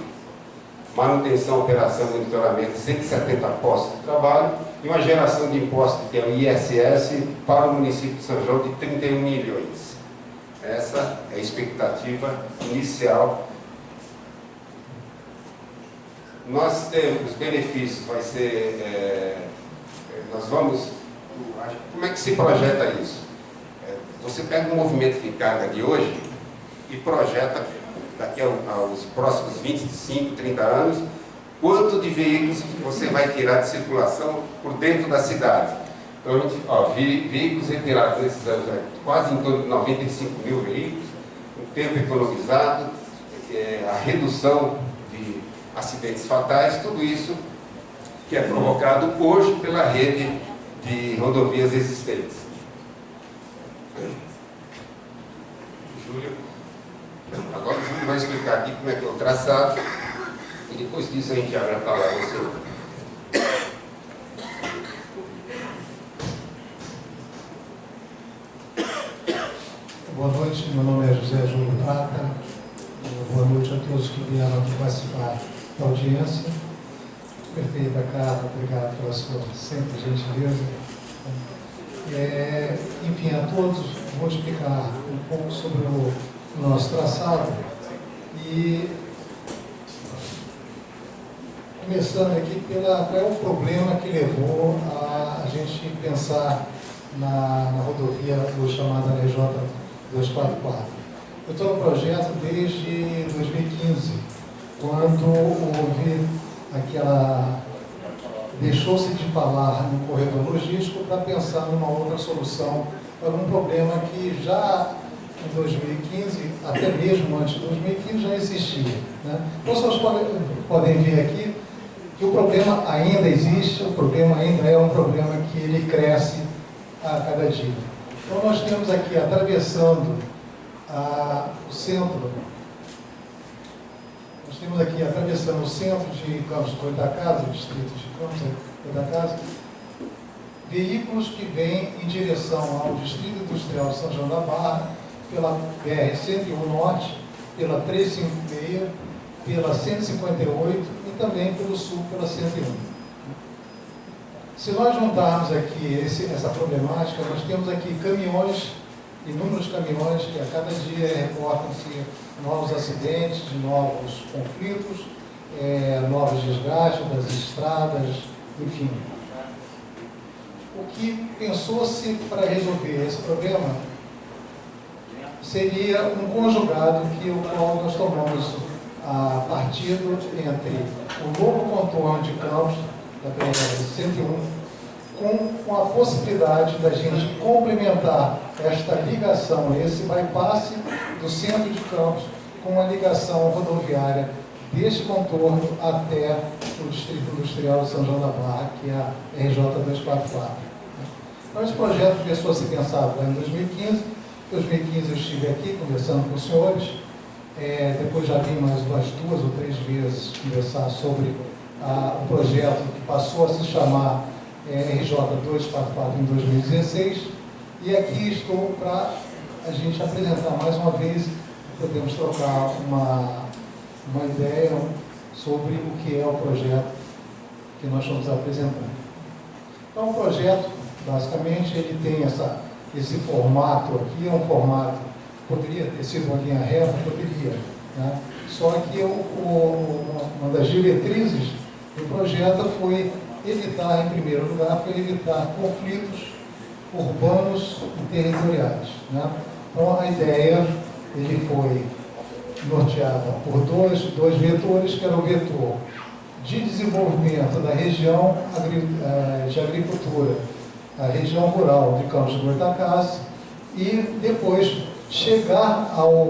manutenção, operação e monitoramento, 170 postos de trabalho e uma geração de imposto, que é o ISS, para o município de São João de 31 milhões. Essa é a expectativa inicial. Nós temos benefícios, vai ser, nós vamos, como é que se projeta isso? Você pega o movimento de carga de hoje e projeta daqui aos próximos 25, 30 anos, quanto de veículos você vai tirar de circulação por dentro da cidade. Então, a gente, veículos retirados nesses anos, quase em torno de 95 mil veículos, o tempo economizado, a redução de acidentes fatais, tudo isso que é provocado hoje pela rede de rodovias existentes. Júlio, agora o Júlio vai explicar aqui como é que é o traçado e depois disso a gente abre a palavra ao senhor. Boa noite, meu nome é José Júlio Prata. Boa noite a todos que vieram aqui participar da audiência. Prefeita Carla, obrigado pela sua sempre gentileza. Enfim, a todos, vou explicar um pouco sobre o nosso traçado e começando aqui qual é o problema que levou a gente pensar na rodovia chamada RJ 244. Eu estou no projeto desde 2015, quando houve deixou-se de falar no corredor logístico para pensar numa outra solução para um problema que já em 2015, até mesmo antes de 2015, já existia, né? Então, vocês podem ver aqui que o problema ainda existe, o problema ainda é um problema que ele cresce a cada dia. Então, nós temos aqui, atravessando o centro, nós temos aqui, atravessando o centro de Campos do Goytacazes, o distrito de Campos do Goytacazes, veículos que vêm em direção ao Distrito Industrial de São João da Barra, pela BR-101 Norte, pela 356, pela 158 e também pelo Sul, pela 101. Se nós juntarmos aqui essa problemática, nós temos aqui caminhões, inúmeros caminhões que a cada dia reportam-se novos acidentes, novos conflitos, novos desgastes das estradas, enfim. O que pensou-se para resolver esse problema seria um conjugado o qual nós tomamos partido entre o novo contorno de Campos, da BR-101, com a possibilidade da gente complementar esta ligação, esse bypass do centro de Campos, com a ligação rodoviária deste contorno até o Distrito Industrial de São João da Barra, que é a RJ 244. Então, esse projeto começou a ser pensado lá em 2015. Em 2015 eu estive aqui conversando com os senhores, depois já vim mais umas 2 ou 3 vezes conversar sobre o projeto que passou a se chamar RJ 244 em 2016, e aqui estou para a gente apresentar mais uma vez, podemos trocar uma ideia sobre o que é o projeto que nós estamos apresentando. Então, o projeto, basicamente, ele tem esse formato aqui, é um formato, poderia ter sido uma linha reta, poderia, né? Só que uma das diretrizes do projeto foi evitar, em primeiro lugar, conflitos urbanos e territoriais, né? Então, a ideia, ele foi norteada por dois vetores, que era o vetor de desenvolvimento da região de agricultura, a região rural de Campos de Goytacazes, e depois chegar ao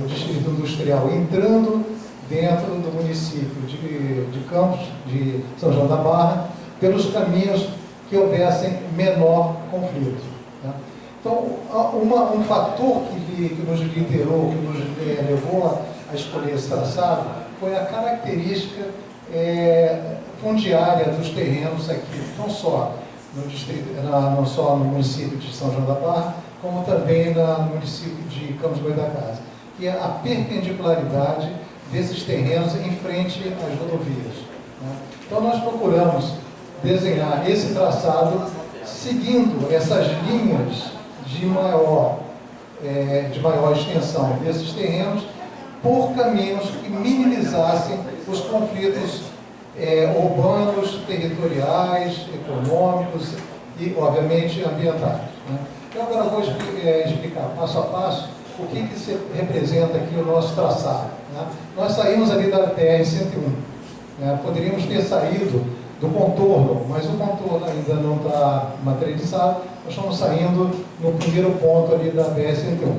distrito industrial, entrando dentro do município de Campos, de São João da Barra, pelos caminhos que houvessem menor conflito. Né? Então, um fator que nos liderou, que nos levou a escolher esse traçado, foi a característica fundiária dos terrenos aqui, não só no município de São João da Barra, como também no município de Campos de Goytacazes, que é a perpendicularidade desses terrenos em frente às rodovias. Né? Então nós procuramos desenhar esse traçado seguindo essas linhas de maior extensão desses terrenos por caminhos que minimizassem os conflitos urbanos, territoriais, econômicos e, obviamente, ambientais. Né? Então, agora eu vou explicar passo a passo o que se representa aqui o nosso traçado. Né? Nós saímos ali da BR-101. Né? Poderíamos ter saído do contorno, mas o contorno ainda não está materializado. Nós estamos saindo no primeiro ponto ali da BR-101.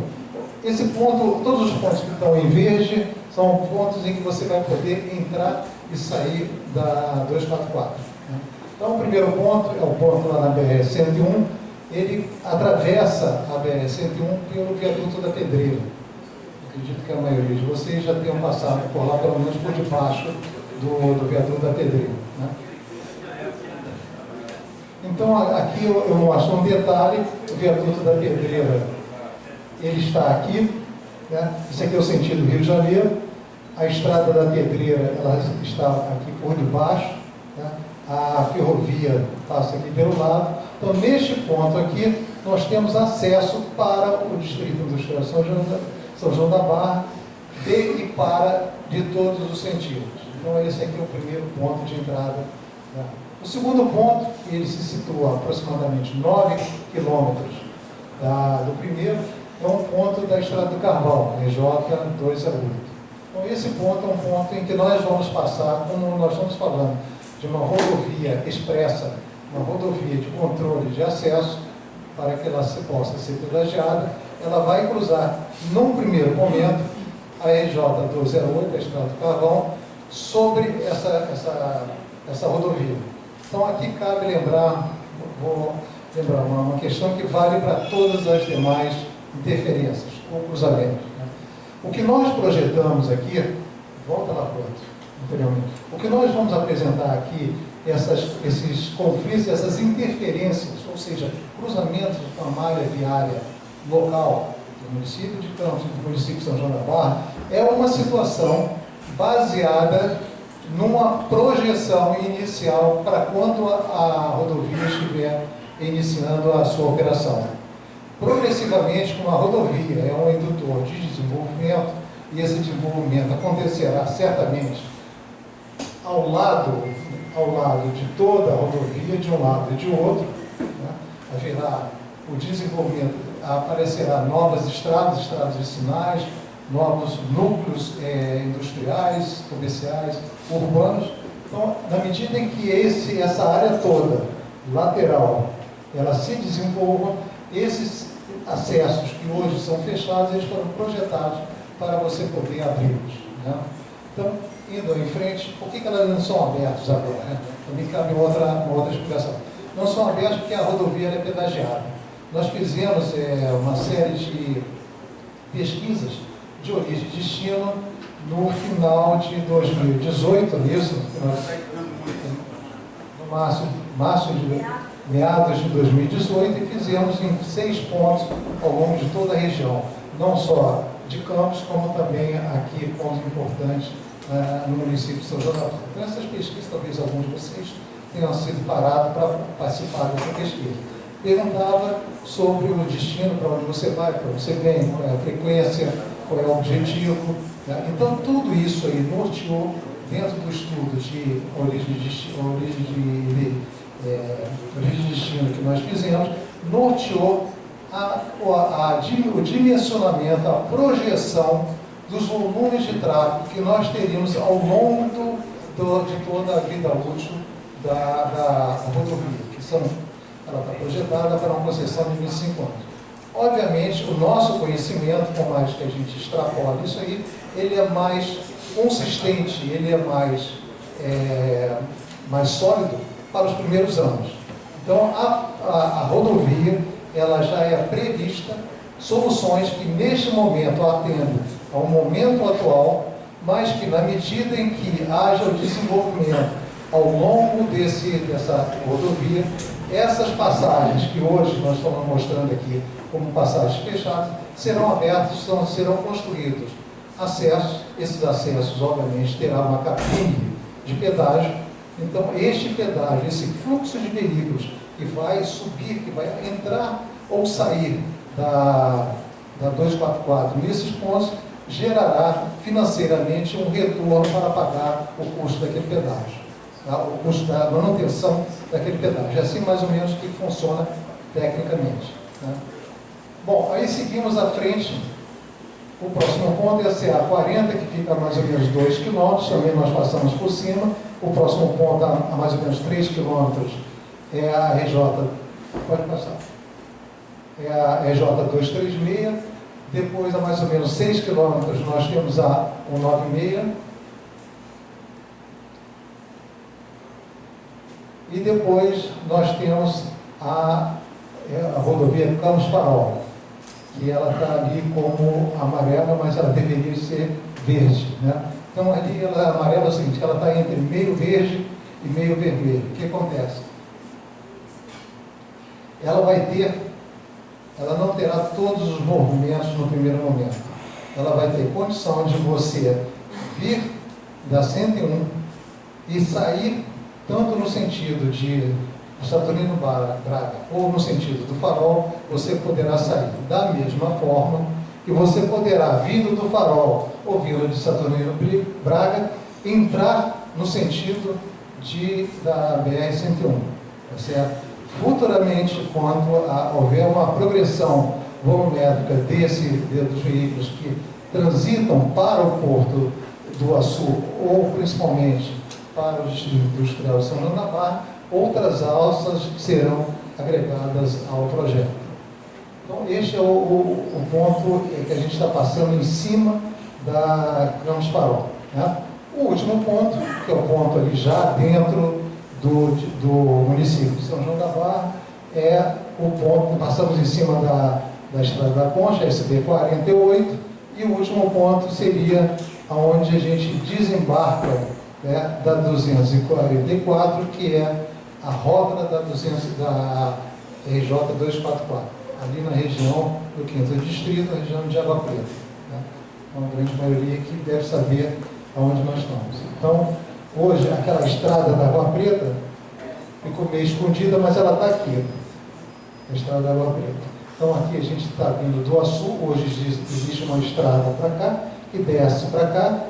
Esse ponto, todos os pontos que estão em verde, são pontos em que você vai poder entrar e sair da 244. Né? Então, o primeiro ponto é o ponto lá na BR-101. Ele atravessa a BR-101 pelo viaduto da Pedreira. Acredito que a maioria de vocês já tenham passado por lá, pelo menos por debaixo do viaduto da Pedreira. Né? Então, aqui eu mostro um detalhe. O viaduto da Pedreira, ele está aqui. Né? Esse aqui é o sentido Rio de Janeiro. A estrada da Pedreira, ela está aqui por debaixo. Né? A ferrovia passa aqui pelo lado. Então, neste ponto aqui, nós temos acesso para o Distrito Industrial São João da Barra, de e para de todos os sentidos. Então, esse aqui é o primeiro ponto de entrada. Né? O segundo ponto, ele se situa a aproximadamente 9 quilômetros do primeiro, é um ponto da Estrada do Carvão, EJ208. Então, esse ponto é um ponto em que nós vamos passar, como nós estamos falando, de uma rodovia expressa, uma rodovia de controle de acesso, para que ela possa ser pedagiada. Ela vai cruzar, num primeiro momento, a EJ208, a Estrada do Carvão, sobre essa rodovia. Então, aqui cabe lembrar, vou lembrar uma questão que vale para todas as demais interferências ou cruzamentos. Né? O que nós projetamos aqui, volta lá para o outro, anteriormente. O que nós vamos apresentar aqui, esses conflitos, essas interferências, ou seja, cruzamentos com a malha viária local do município de Campos e do município de São João da Barra, é uma situação baseada numa projeção inicial para quando a rodovia estiver iniciando a sua operação. Progressivamente, como a rodovia é um indutor de desenvolvimento, e esse desenvolvimento acontecerá certamente ao lado de toda a rodovia, de um lado e de outro, né? Haverá o desenvolvimento, aparecerá novas estradas vicinais, novos núcleos industriais, comerciais, urbanos. Então, na medida em que essa área toda, lateral, ela se desenvolva, esses acessos que hoje são fechados, eles foram projetados para você poder abri-los. Né? Então, indo em frente, por que elas não são abertas agora? Né? Também cabe uma outra explicação. Não são abertas porque a rodovia é pedagiada. Nós fizemos uma série de pesquisas de origem e destino no final de 2018, isso, meados de 2018, e fizemos em 6 pontos ao longo de toda a região, não só de Campos, como também aqui pontos importantes no município de São João da Barra. Então, essas pesquisas, talvez alguns de vocês tenham sido parados para participar dessa pesquisa. Perguntava sobre o destino, para onde você vai, para onde você vem, qual é a frequência, qual é o objetivo. Né? Então, tudo isso aí norteou, dentro do estudo de origem de destino que nós fizemos, norteou o dimensionamento, a projeção dos volumes de tráfego que nós teríamos ao longo de toda a vida útil da rodovia, ela está projetada para uma concessão de 25 anos. Obviamente, o nosso conhecimento, por mais que a gente extrapole isso aí, ele é mais consistente, ele é mais sólido para os primeiros anos. Então, a rodovia, ela já é prevista soluções que, neste momento, atendem ao momento atual, mas que, na medida em que haja o desenvolvimento ao longo dessa rodovia, essas passagens que hoje nós estamos mostrando aqui como passagens fechadas, serão abertas, serão construídos acessos. Esses acessos, obviamente, terá uma cabine de pedágio. Então, este pedágio, esse fluxo de veículos que vai subir, que vai entrar ou sair da 244 nesses pontos, gerará financeiramente um retorno para pagar o custo daquele pedágio, tá? O custo da manutenção daquele pedágio. É assim mais ou menos que funciona tecnicamente, né? Bom, aí seguimos à frente. O próximo ponto é a CA 40, que fica a mais ou menos 2 km, também nós passamos por cima. O próximo ponto, a mais ou menos 3 km, é a RJ, pode passar, é a RJ 236. Depois, a mais ou menos 6 km, nós temos a 196. E depois nós temos a rodovia Campos Farol, que ela está ali como amarela, mas ela deveria ser verde, né? Então, ali, ela amarela é o seguinte, ela está entre meio verde e meio vermelho. O que acontece? Ela não terá todos os movimentos no primeiro momento. Ela vai ter condição de você vir da 101 e sair tanto no sentido de Saturnino Braga ou no sentido do Farol. Você poderá sair da mesma forma que você poderá, vindo do Farol ou vindo de Saturnino Braga, entrar no sentido da BR-101, tá certo? Futuramente, quando houver uma progressão volumétrica dos veículos que transitam para o Porto do Açu, ou principalmente para o Distrito Industrial de São João da Barra, outras alças serão agregadas ao projeto. Então, este é o ponto que a gente está passando em cima da Campos Farol, né? O último ponto, que é o ponto ali já dentro do município de São João da Barra, é o ponto, passamos em cima da Estrada da Concha, SB 48, e o último ponto seria onde a gente desembarca, né, da 244, que é a rótula da RJ 244, ali na região do 5º Distrito, na região de Água Preta, né? Uma grande maioria que deve saber aonde nós estamos. Então, hoje, aquela estrada da Água Preta ficou meio escondida, mas ela está aqui, a estrada da Água Preta. Então, aqui a gente está vindo do Açu, hoje existe uma estrada para cá, que desce para cá,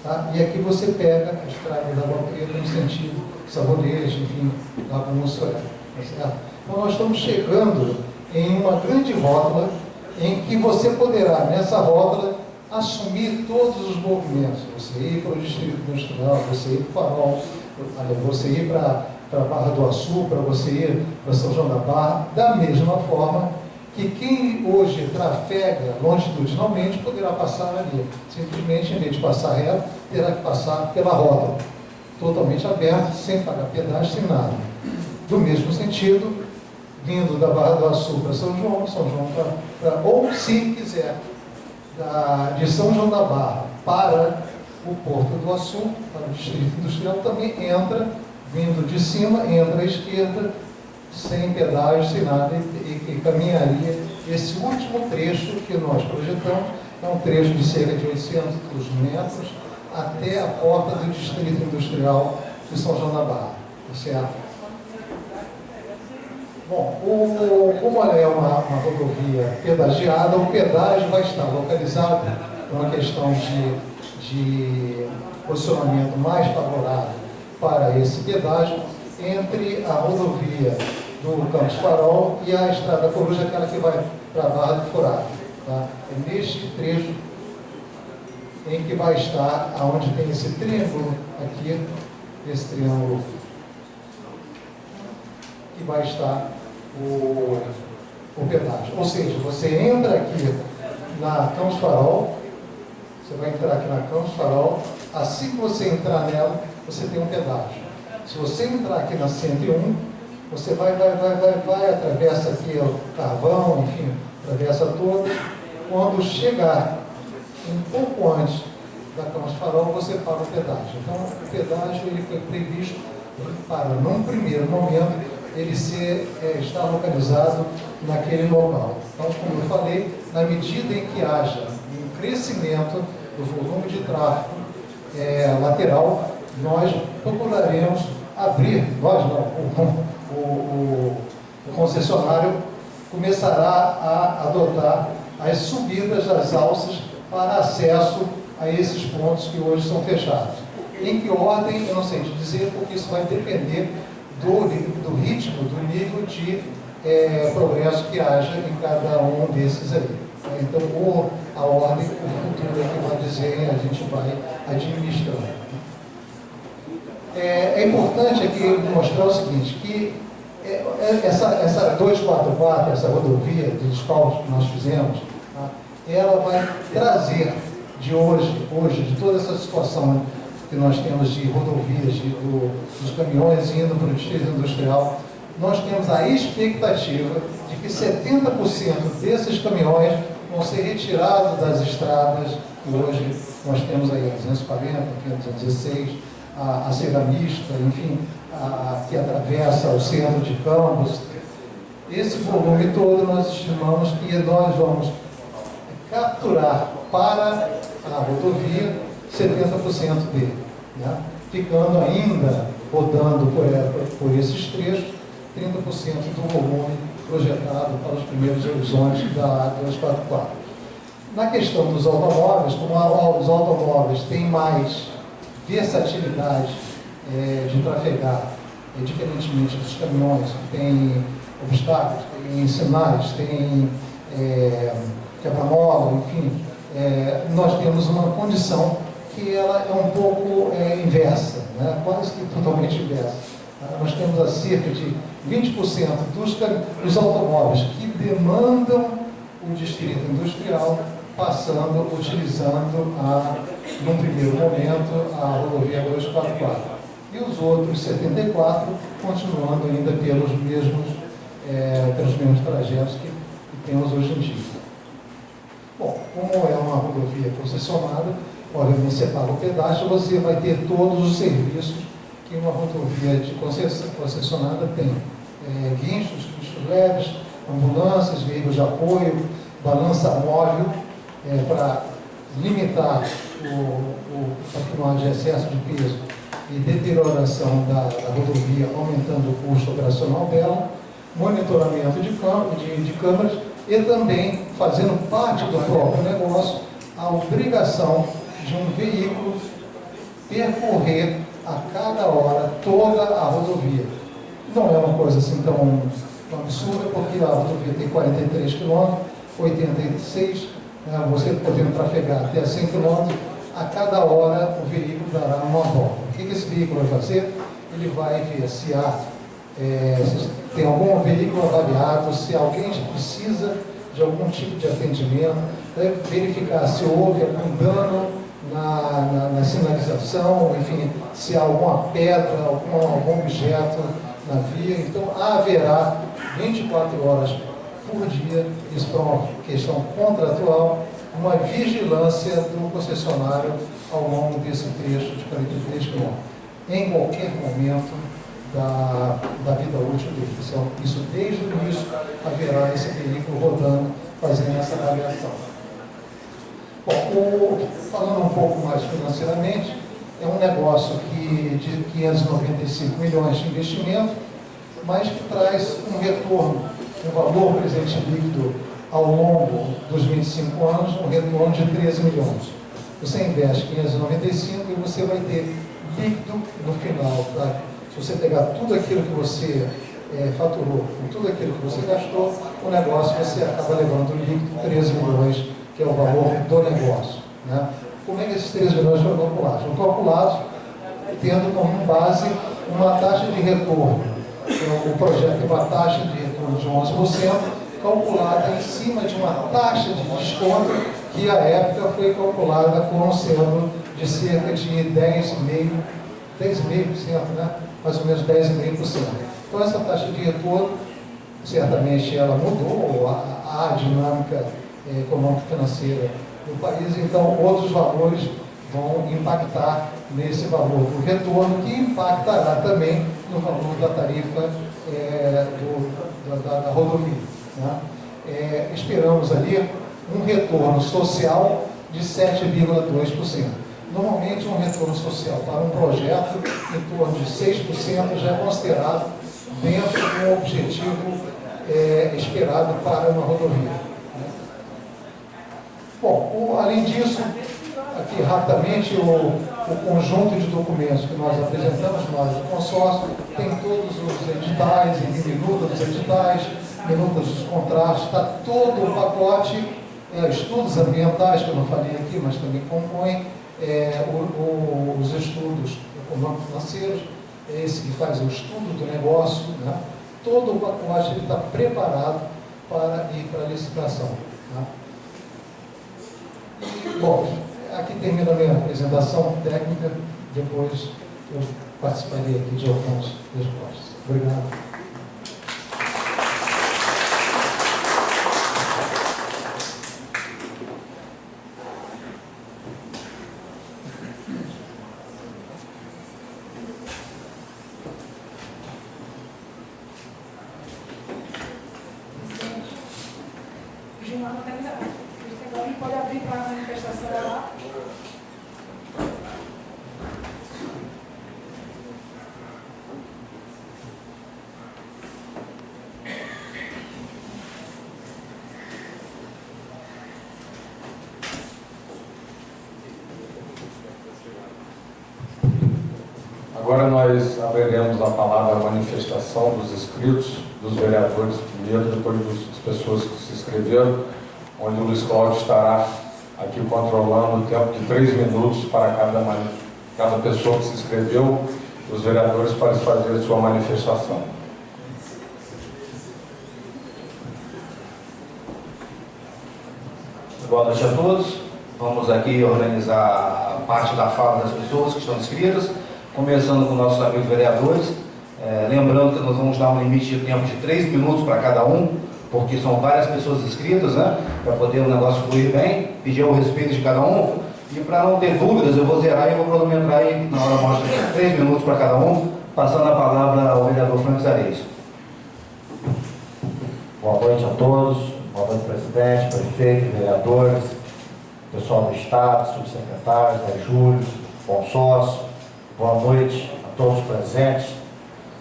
tá? E aqui você pega a estrada da Água Preta no sentido Sabonejo, enfim, Lagoa Mussoré, tá certo? Então, nós estamos chegando em uma grande rótula, em que você poderá, nessa rótula, assumir todos os movimentos. Você ir para o Distrito Industrial, você ir para o Farol, você ir para a Barra do Açu, para você ir para São João da Barra, da mesma forma que quem hoje trafega longitudinalmente poderá passar ali. Simplesmente, em vez de passar reto, terá que passar pela rótula, totalmente aberta, sem pagar pedágio, sem nada. Do mesmo sentido, vindo da Barra do Açu para São João ou, se quiser, de São João da Barra para o Porto do Açu, para o Distrito Industrial, também entra, vindo de cima, entra à esquerda, sem pedágio, sem nada, e caminharia esse último trecho que nós projetamos. É um trecho de cerca de 800 metros até a porta do Distrito Industrial de São João da Barra, certo? Bom, como ela é uma rodovia pedagiada, o pedágio vai estar localizado numa questão de posicionamento mais favorável para esse pedágio entre a rodovia do Campos Farol e a Estrada Coruja, aquela que vai para a Barra do Furado, tá? É neste trecho em que vai estar, onde tem esse triângulo aqui, esse triângulo, que vai estar o pedágio. Ou seja, você entra aqui na Campos Farol, você vai entrar aqui na Campos Farol, assim que você entrar nela, você tem um pedágio. Se você entrar aqui na 101, você vai, atravessa aqui o Carvão, enfim, atravessa toda. Quando chegar um pouco antes da Campos Farol, você paga o pedágio. Então, o pedágio ele foi previsto para, num primeiro momento, ele está localizado naquele local. Então, como eu falei, na medida em que haja um crescimento do volume de tráfego lateral, nós procuraremos abrir, nós não, o concessionário começará a adotar as subidas das alças para acesso a esses pontos que hoje são fechados. Em que ordem, eu não sei te dizer, porque isso vai depender do ritmo, do nível de progresso que haja em cada um desses aí. Então, ou a ordem, o futuro é que vai dizer, a gente vai administrando. É importante aqui mostrar o seguinte, que essa 244, essa rodovia de descalço que nós fizemos, tá, ela vai trazer de hoje, de toda essa situação que nós temos de rodovias, dos caminhões indo para o distrito industrial, nós temos a expectativa de que 70% desses caminhões vão ser retirados das estradas que hoje nós temos aí, a 240, a 216, a Ceramista, enfim, que atravessa o centro de Campos. Esse volume todo nós estimamos que nós vamos capturar para a rodovia 70% dele, né? Ficando ainda rodando por esses trechos 30% do volume projetado para os primeiros horizontes da A244. Na questão dos automóveis, como os automóveis têm mais versatilidade de trafegar, diferentemente dos caminhões, que têm obstáculos, têm sinais, têm quebra-mola, enfim, nós temos uma condição que ela é um pouco inversa, né? Quase que totalmente inversa. Nós temos a cerca de 20% dos automóveis que demandam o distrito industrial utilizando, num primeiro momento, a rodovia 244. E os outros 74 continuando ainda pelos mesmos trajetos que temos hoje em dia. Bom, como é uma rodovia concessionada, obviamente você paga o pedágio, você vai ter todos os serviços que uma rodovia de concessionada tem. Guinchos leves, ambulâncias, veículos de apoio, balança móvel, para limitar o patrimônio de excesso de peso e deterioração da rodovia, aumentando o custo operacional dela, monitoramento de câmeras e também, fazendo parte do próprio negócio, a obrigação de um veículo percorrer a cada hora toda a rodovia. Não é uma coisa assim tão absurda, porque a rodovia tem 43 km, 86, você podendo trafegar até 100 km, a cada hora o veículo dará uma volta. O que esse veículo vai fazer? Ele vai ver se tem algum veículo avariado, se alguém precisa de algum tipo de atendimento, verificar se houve algum dano na sinalização, enfim, se há alguma pedra, algum objeto na via. Então, haverá 24 horas por dia, isso é uma questão contratual, uma vigilância do concessionário ao longo desse trecho de 43 km, em qualquer momento da vida útil dele. Isso desde o início haverá esse veículo rodando, fazendo essa avaliação. Bom, falando um pouco mais financeiramente, é um negócio de 595 milhões de investimento, mas que traz um retorno, um valor presente líquido ao longo dos 25 anos, um retorno de 13 milhões. Você investe 595 e você vai ter líquido no final. Tá? Se você pegar tudo aquilo que você faturou, com tudo aquilo que você gastou, o negócio você acaba levando líquido 13 milhões, que é o valor do negócio. Né? Como é que esses 13 milhões foram calculados? Foram calculados tendo como base uma taxa de retorno. O projeto tem uma taxa de retorno de 11%, calculada em cima de uma taxa de desconto que, à época, foi calculada como sendo de cerca de 10,5%, né? Mais ou menos 10,5%. Então, essa taxa de retorno, certamente, ela mudou a dinâmica econômico-financeira do país, então outros valores vão impactar nesse valor do retorno, que impactará também no valor da tarifa da rodovia, né? Esperamos ali um retorno social de 7,2%. Normalmente, um retorno social para um projeto em torno de 6% já é considerado dentro do objetivo esperado para uma rodovia. Bom, além disso, aqui rapidamente, o conjunto de documentos que nós apresentamos, nós do consórcio, tem todos os editais, minuta dos editais, minutas dos contratos, está todo o pacote, estudos ambientais, que eu não falei aqui, mas também compõem, os estudos econômico-financeiros, esse que faz o estudo do negócio, né? Todo o pacote está preparado para ir para a licitação. Né? Bom, aqui termina a minha apresentação técnica, depois eu participarei aqui de algumas respostas. Obrigado. Pode abrir para a manifestação lá. Agora nós abriremos a palavra à manifestação dos inscritos, dos vereadores primeiro, depois das pessoas que se inscreveram, onde o Luiz Cláudio estará aqui controlando o tempo de 3 minutos para cada pessoa que se inscreveu, os vereadores, para fazer a sua manifestação. Boa noite a todos. Vamos aqui organizar a parte da fala das pessoas que estão inscritas, começando com nossos amigos vereadores. Lembrando que nós vamos dar um limite de tempo de 3 minutos para cada um, porque são várias pessoas inscritas, né? Para poder o negócio fluir bem, pedir o respeito de cada um. E para não ter dúvidas, eu vou zerar e vou cronometrar aí na hora mostra 3 minutos para cada um, passando a palavra ao vereador Franco Zareis. Boa noite a todos, boa noite, presidente, prefeito, vereadores, pessoal do Estado, subsecretários, Júlio, consórcio. Boa noite a todos presentes,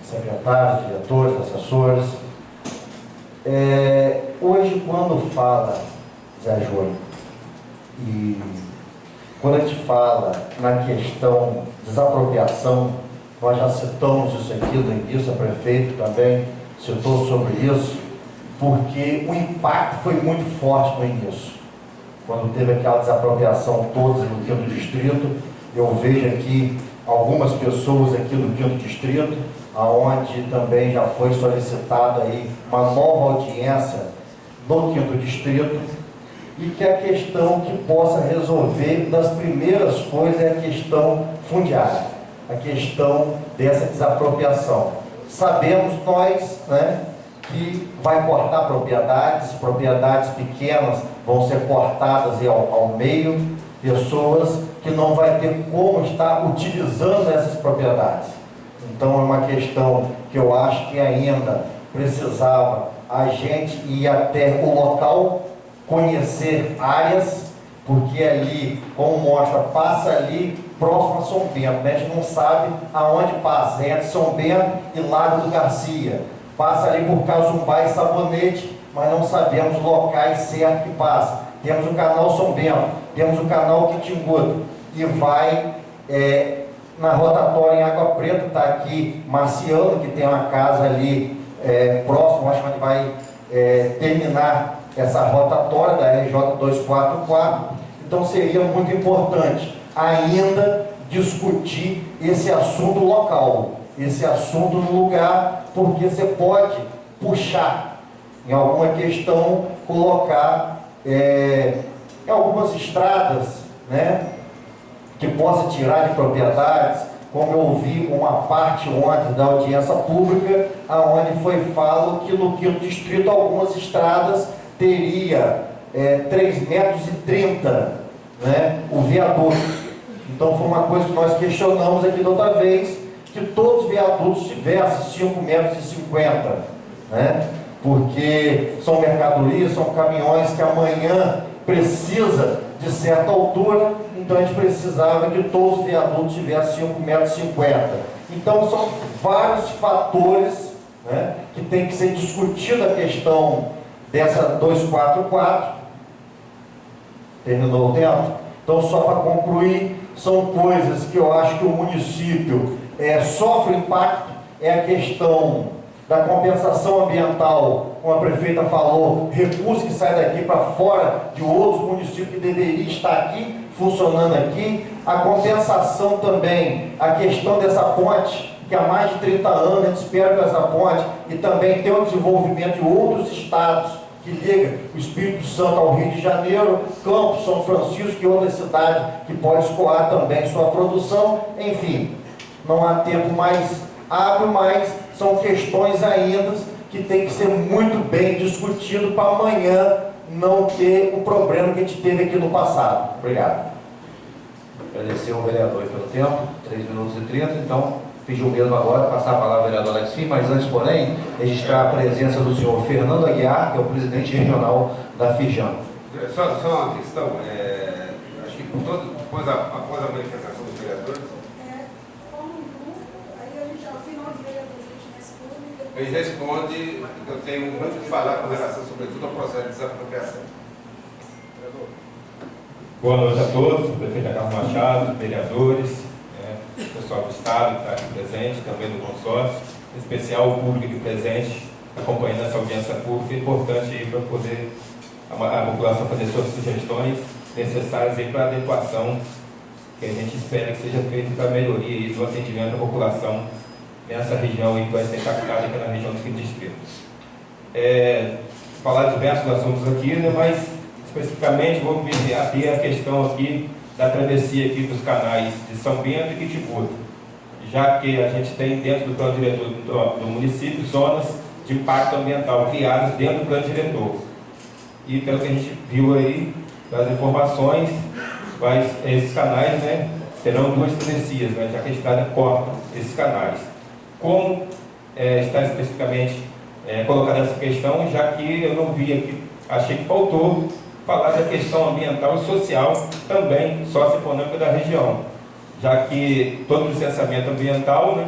secretários, diretores, assessores. Hoje, quando fala, Zé Júlio, e quando a gente fala na questão de desapropriação, nós já citamos isso aqui no início, a prefeito também citou sobre isso, porque o impacto foi muito forte no início. Quando teve aquela desapropriação toda no 5º Distrito, eu vejo aqui algumas pessoas aqui no 5º Distrito, aonde também já foi solicitada aí uma nova audiência no 5º Distrito, e que a questão que possa resolver, das primeiras coisas, é a questão fundiária, a questão dessa desapropriação. Sabemos nós, né, que vai cortar propriedades pequenas vão ser cortadas ao meio, pessoas que não vai ter como estar utilizando essas propriedades. Então é uma questão que eu acho que ainda precisava a gente ir até o local, conhecer áreas, porque ali, como mostra, passa ali próximo a São Bento, né? A gente não sabe aonde passa, é entre São Bento e Lago do Garcia, passa ali por Casumbá e Sabonete, mas não sabemos locais certos que passa. Temos o canal São Bento, temos o canal Quitingudo, e vai na rotatória em Água Preta, está aqui Marciano, que tem uma casa ali próximo, acho que onde vai terminar essa rotatória da RJ 244. Então seria muito importante ainda discutir esse assunto local, esse assunto no lugar, porque você pode puxar em alguma questão, colocar em algumas estradas, né, que possa tirar de propriedades, como eu ouvi uma parte ontem da audiência pública, aonde foi falado que no 5º distrito algumas estradas teria 3,30 metros, né, o viaduto. Então foi uma coisa que nós questionamos aqui da outra vez, que todos os viadutos tivessem 5,50 metros, né, porque são mercadorias, são caminhões que amanhã precisa de certa altura, então a gente precisava que todos os viadutos tivessem 5,50 metros. Então são vários fatores, né, que tem que ser discutida a questão dessa 244. Terminou o tempo? Então, só para concluir, são coisas que eu acho que o município sofre impacto, é a questão da compensação ambiental, como a prefeita falou, recurso que sai daqui para fora de outros municípios que deveria estar aqui, funcionando aqui, a compensação também, a questão dessa ponte, que há mais de 30 anos a gente espera com essa ponte, e também tem o desenvolvimento de outros estados, que liga o Espírito Santo ao Rio de Janeiro, Campos, São Francisco e outras cidades que pode escoar também sua produção. Enfim, não há tempo mais hábil, mas são questões ainda que tem que ser muito bem discutido para amanhã não ter o problema que a gente teve aqui no passado. Obrigado. Agradecer ao vereador pelo tempo, 3 minutos e 30, então pediu mesmo agora passar a palavra ao vereador Alex Filho, mas antes, porém, registrar a presença do senhor Fernando Aguiar, que é o presidente regional da Firjan. Só uma questão, acho que após a manifestação dos vereadores, Forma um grupo, aí a gente, ao final dos vereadores, a gente responde. eles respondem, eu tenho muito que falar com relação, sobretudo, ao processo de desapropriação. Boa noite a todos, o prefeito Carlos Machado, vereadores, o pessoal do Estado que está aqui presente, também do consórcio, em especial o público aqui presente, acompanhando essa audiência pública, é importante aí para poder a população fazer suas sugestões necessárias aí para a adequação que a gente espera que seja feita para a melhoria aí do atendimento à população nessa região aí que vai ser impactada aqui na região do 5º distrito. Falar diversos assuntos aqui, né, mas especificamente vou me ater à questão aqui da travessia aqui dos canais de São Bento e Quitibuta, já que a gente tem dentro do plano diretor do município zonas de impacto ambiental criadas dentro do plano diretor. E pelo que a gente viu aí, das informações, esses canais, né, terão 2 travessias, né, já que a estrada corta esses canais. Como está especificamente colocada essa questão, já que eu não vi aqui, achei que faltou falar da questão ambiental e social, também socioeconômica da região, já que todo o licenciamento ambiental, né,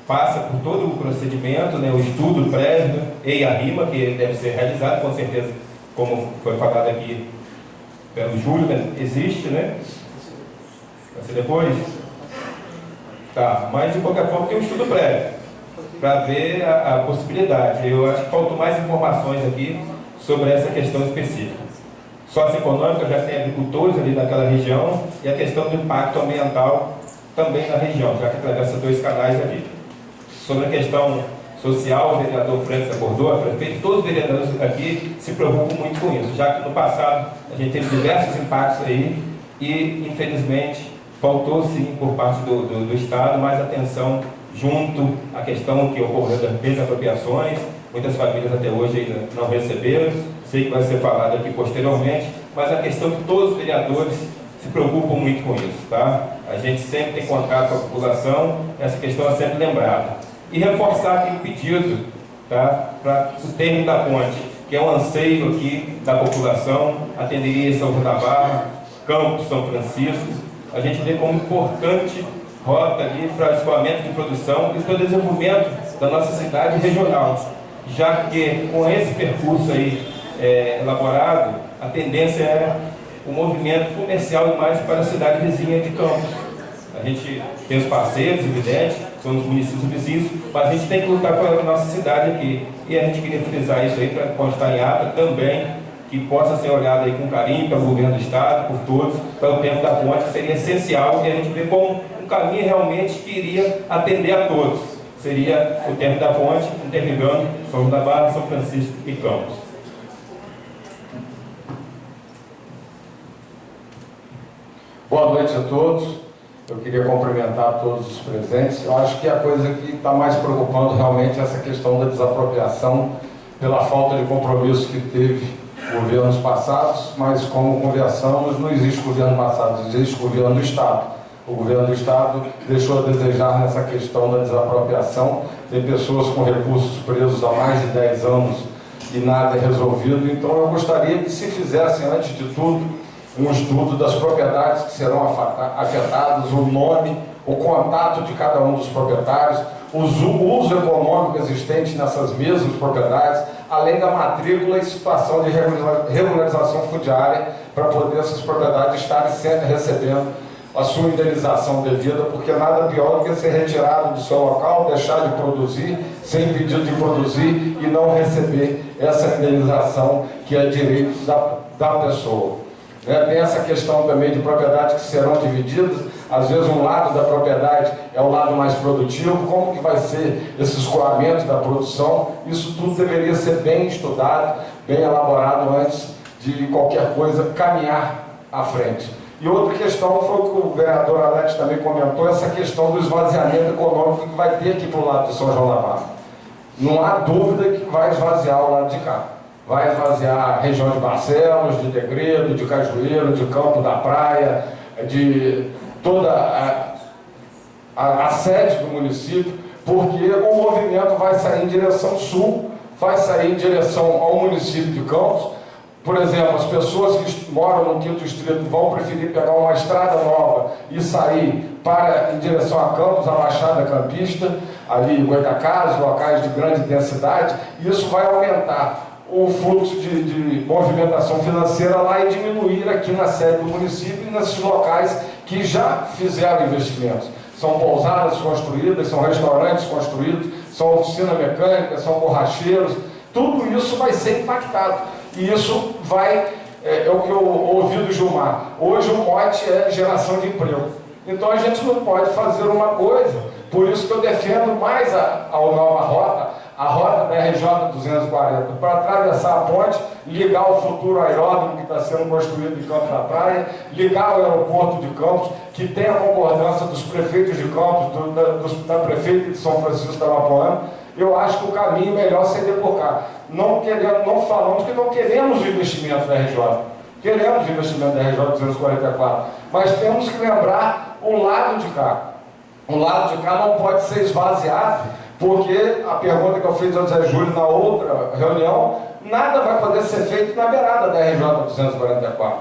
passa por todo o procedimento, né, o estudo prévio, e a RIMA, que deve ser realizado, com certeza, como foi falado aqui pelo Júlio, né, existe, né? Vai ser depois? Tá, mas de qualquer forma tem um estudo prévio, para ver a possibilidade. Eu acho que faltam mais informações aqui sobre essa questão específica. Socioeconômica, já tem agricultores ali naquela região, e a questão do impacto ambiental também na região, já que atravessa 2 canais ali. Sobre a questão social, o vereador Francis abordou, a prefeito, todos os vereadores aqui se preocupam muito com isso, já que no passado a gente teve diversos impactos aí e, infelizmente, faltou sim, por parte do Estado, mais atenção junto à questão que ocorreu das desapropriações. Muitas famílias até hoje ainda não receberam, sei que vai ser falado aqui posteriormente, mas a questão que todos os vereadores se preocupam muito com isso, tá? A gente sempre tem contato com a população, essa questão é sempre lembrada. E reforçar aqui o pedido, tá, para o término da ponte, que é um anseio aqui da população, atenderia São João da Barra, Campos, São Francisco. A gente vê como importante rota ali para o escoamento de produção e para o desenvolvimento da nossa cidade regional, já que com esse percurso aí elaborado, a tendência é o movimento comercial e mais para a cidade vizinha de Campos. A gente tem os parceiros, evidente, são os municípios vizinhos, mas a gente tem que lutar pela nossa cidade aqui. E a gente queria frisar isso aí para constar em ata também, que possa ser olhado aí com carinho pelo governo do Estado, por todos, para o tempo da ponte, que seria essencial, e a gente vê como um caminho realmente que iria atender a todos. Seria o término da ponte, interligando São João da Barra, São Francisco e Campos. Boa noite a todos. Eu queria cumprimentar todos os presentes. Eu acho que a coisa que está mais preocupando realmente é essa questão da desapropriação pela falta de compromisso que teve governos passados, mas como conversamos, não existe governo passado, existe governo do Estado. O governo do Estado deixou a desejar nessa questão da desapropriação. Tem pessoas com recursos presos há mais de 10 anos e nada é resolvido. Então eu gostaria que se fizesse, antes de tudo, um estudo das propriedades que serão afetadas, o nome, o contato de cada um dos proprietários, o uso econômico existente nessas mesmas propriedades, além da matrícula e situação de regularização fundiária, para poder essas propriedades estarem sempre recebendo a sua indenização devida, porque nada pior do que ser retirado do seu local, deixar de produzir, ser impedido de produzir e não receber essa indenização que é direito da pessoa. Tem essa questão também de propriedades que serão divididas. Às vezes um lado da propriedade é o lado mais produtivo. Como que vai ser esse escoamento da produção? Isso tudo deveria ser bem estudado, bem elaborado antes de qualquer coisa caminhar à frente. E outra questão foi o que o vereador Alex também comentou, essa questão do esvaziamento econômico que vai ter aqui para o lado de São João da Barra. Não há dúvida que vai esvaziar o lado de cá. Vai esvaziar a região de Barcelos, de Degredo, de Cajueiro, de Campo da Praia, de toda a sede do município, porque o movimento vai sair em direção sul, vai sair em direção ao município de Campos. Por exemplo, as pessoas que moram no 5º distrito vão preferir pegar uma estrada nova e sair em direção a Campos, a Baixada Campista, ali em Goitacazes, locais de grande densidade, e isso vai aumentar o fluxo de movimentação financeira lá e diminuir aqui na sede do município e nesses locais que já fizeram investimentos. São pousadas construídas, são restaurantes construídos, são oficina mecânica, são borracheiros, tudo isso vai ser impactado. E isso é o que eu ouvi do Gilmar. Hoje o mote é geração de emprego. Então a gente não pode fazer uma coisa, por isso que eu defendo mais a nova rota, a rota da RJ 240, para atravessar a ponte, ligar o futuro aeródromo que está sendo construído em Campos da Praia, ligar o aeroporto de Campos, que tem a concordância dos prefeitos de Campos, da prefeita de São Francisco da Mapoana. Eu acho que o caminho melhor seria por cá. Não falamos que não queremos o investimento da RJ. Queremos o investimento da RJ 244, mas temos que lembrar o lado de cá. O lado de cá não pode ser esvaziado, porque a pergunta que eu fiz ao Zé Júlio na outra reunião, nada vai poder ser feito na beirada da RJ 244.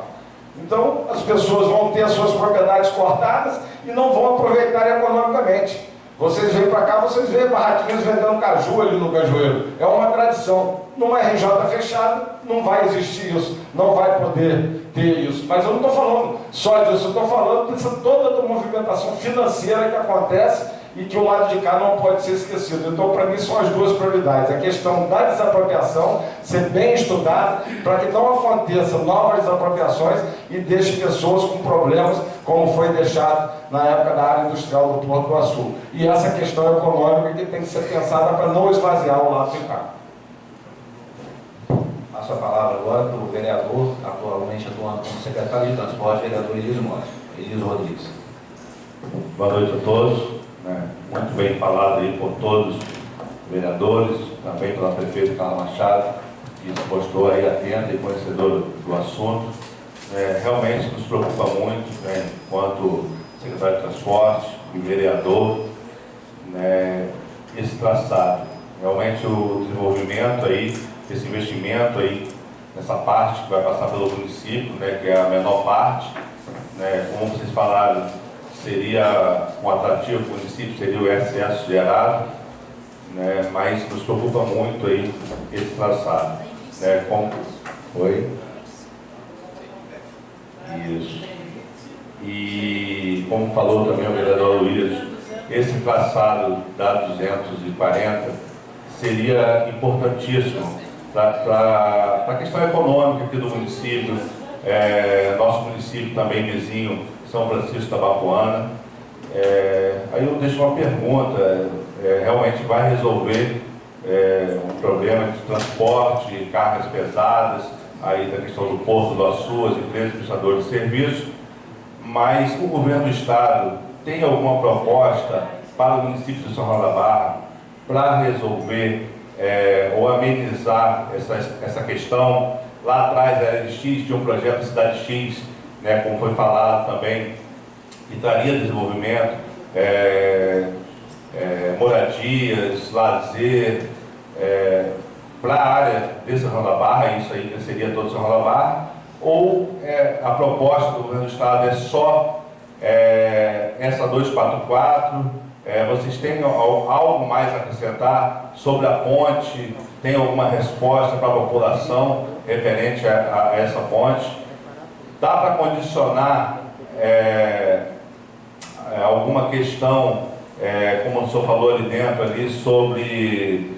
Então, as pessoas vão ter as suas propriedades cortadas e não vão aproveitar economicamente. Vocês vêm para cá, vocês veem barraquinhas vendendo caju ali no Cajueiro. É uma tradição. Numa RJ fechada, não vai existir isso, não vai poder ter isso. Mas eu não estou falando só disso, eu estou falando dessa toda a movimentação financeira que acontece e que o lado de cá não pode ser esquecido. Então, para mim, são as duas prioridades. A questão da desapropriação ser bem estudada para que não aconteçam novas desapropriações e deixe pessoas com problemas, como foi deixado na época da área industrial do Porto do Açu. E essa questão econômica que tem que ser pensada para não esvaziar o lado de cá. Passo a palavra agora para o vereador, atualmente atuando como secretário de transporte, vereador Elísio Rodrigues. Boa noite a todos. Muito bem falado aí por todos os vereadores, também pela prefeita Carla Machado, que se mostrou aí atenta e conhecedora do assunto. Realmente nos preocupa muito, enquanto secretário de transporte e vereador, esse traçado. Realmente o desenvolvimento aí, esse investimento aí, nessa parte que vai passar pelo município, que é a menor parte, como vocês falaram, seria um atrativo para o município, seria o excesso gerado, mas nos preocupa muito aí esse traçado. Como foi? Isso. E como falou também o vereador Luiz, esse traçado da 240 seria importantíssimo para a questão econômica aqui do município, nosso município também vizinho, São Francisco da Mapoana. Aí eu deixo uma pergunta, realmente vai resolver um problema de transporte, cargas pesadas, aí da questão do Porto do Açu, as empresas prestadoras de serviços, mas o governo do Estado tem alguma proposta para o município de São João da Barra para resolver ou amenizar essa questão? Lá atrás era de X, tinha um projeto Cidade X, né, como foi falado também, que traria desenvolvimento, moradias, lazer, para a área de São João da Barra, isso aí seria todo São João da Barra, ou a proposta do governo do Estado é só essa 244? Vocês têm algo mais a acrescentar sobre a ponte? Tem alguma resposta para a população referente a essa ponte? Dá para condicionar alguma questão, como o senhor falou ali dentro, ali, sobre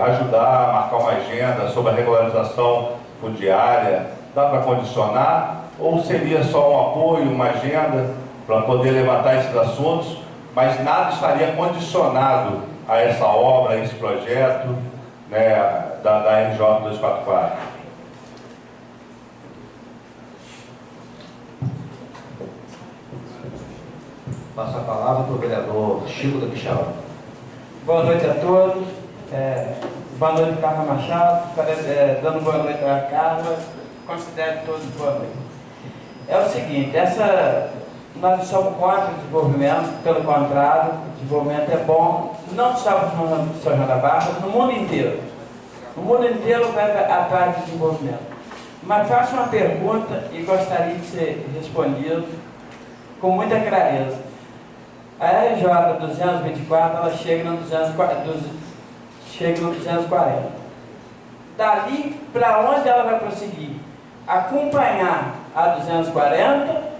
ajudar a marcar uma agenda sobre a regularização fundiária? Dá para condicionar? Ou seria só um apoio, uma agenda para poder levantar esses assuntos, mas nada estaria condicionado a essa obra, a esse projeto, né, da RJ 244? Passo a palavra para o vereador Chico da Quixaba. Boa noite a todos. Boa noite, Carla Machado. Dando boa noite à Carla. Considero todos boa noite. É o seguinte, nós somos contra o desenvolvimento, pelo contrário, o desenvolvimento é bom, não só para São João da Barra, mas no mundo inteiro. O mundo inteiro vai atrás do desenvolvimento. Mas faço uma pergunta e gostaria de ser respondido com muita clareza. A RJ 224, ela chega no 240. Dali para onde ela vai prosseguir? Acompanhar a 240,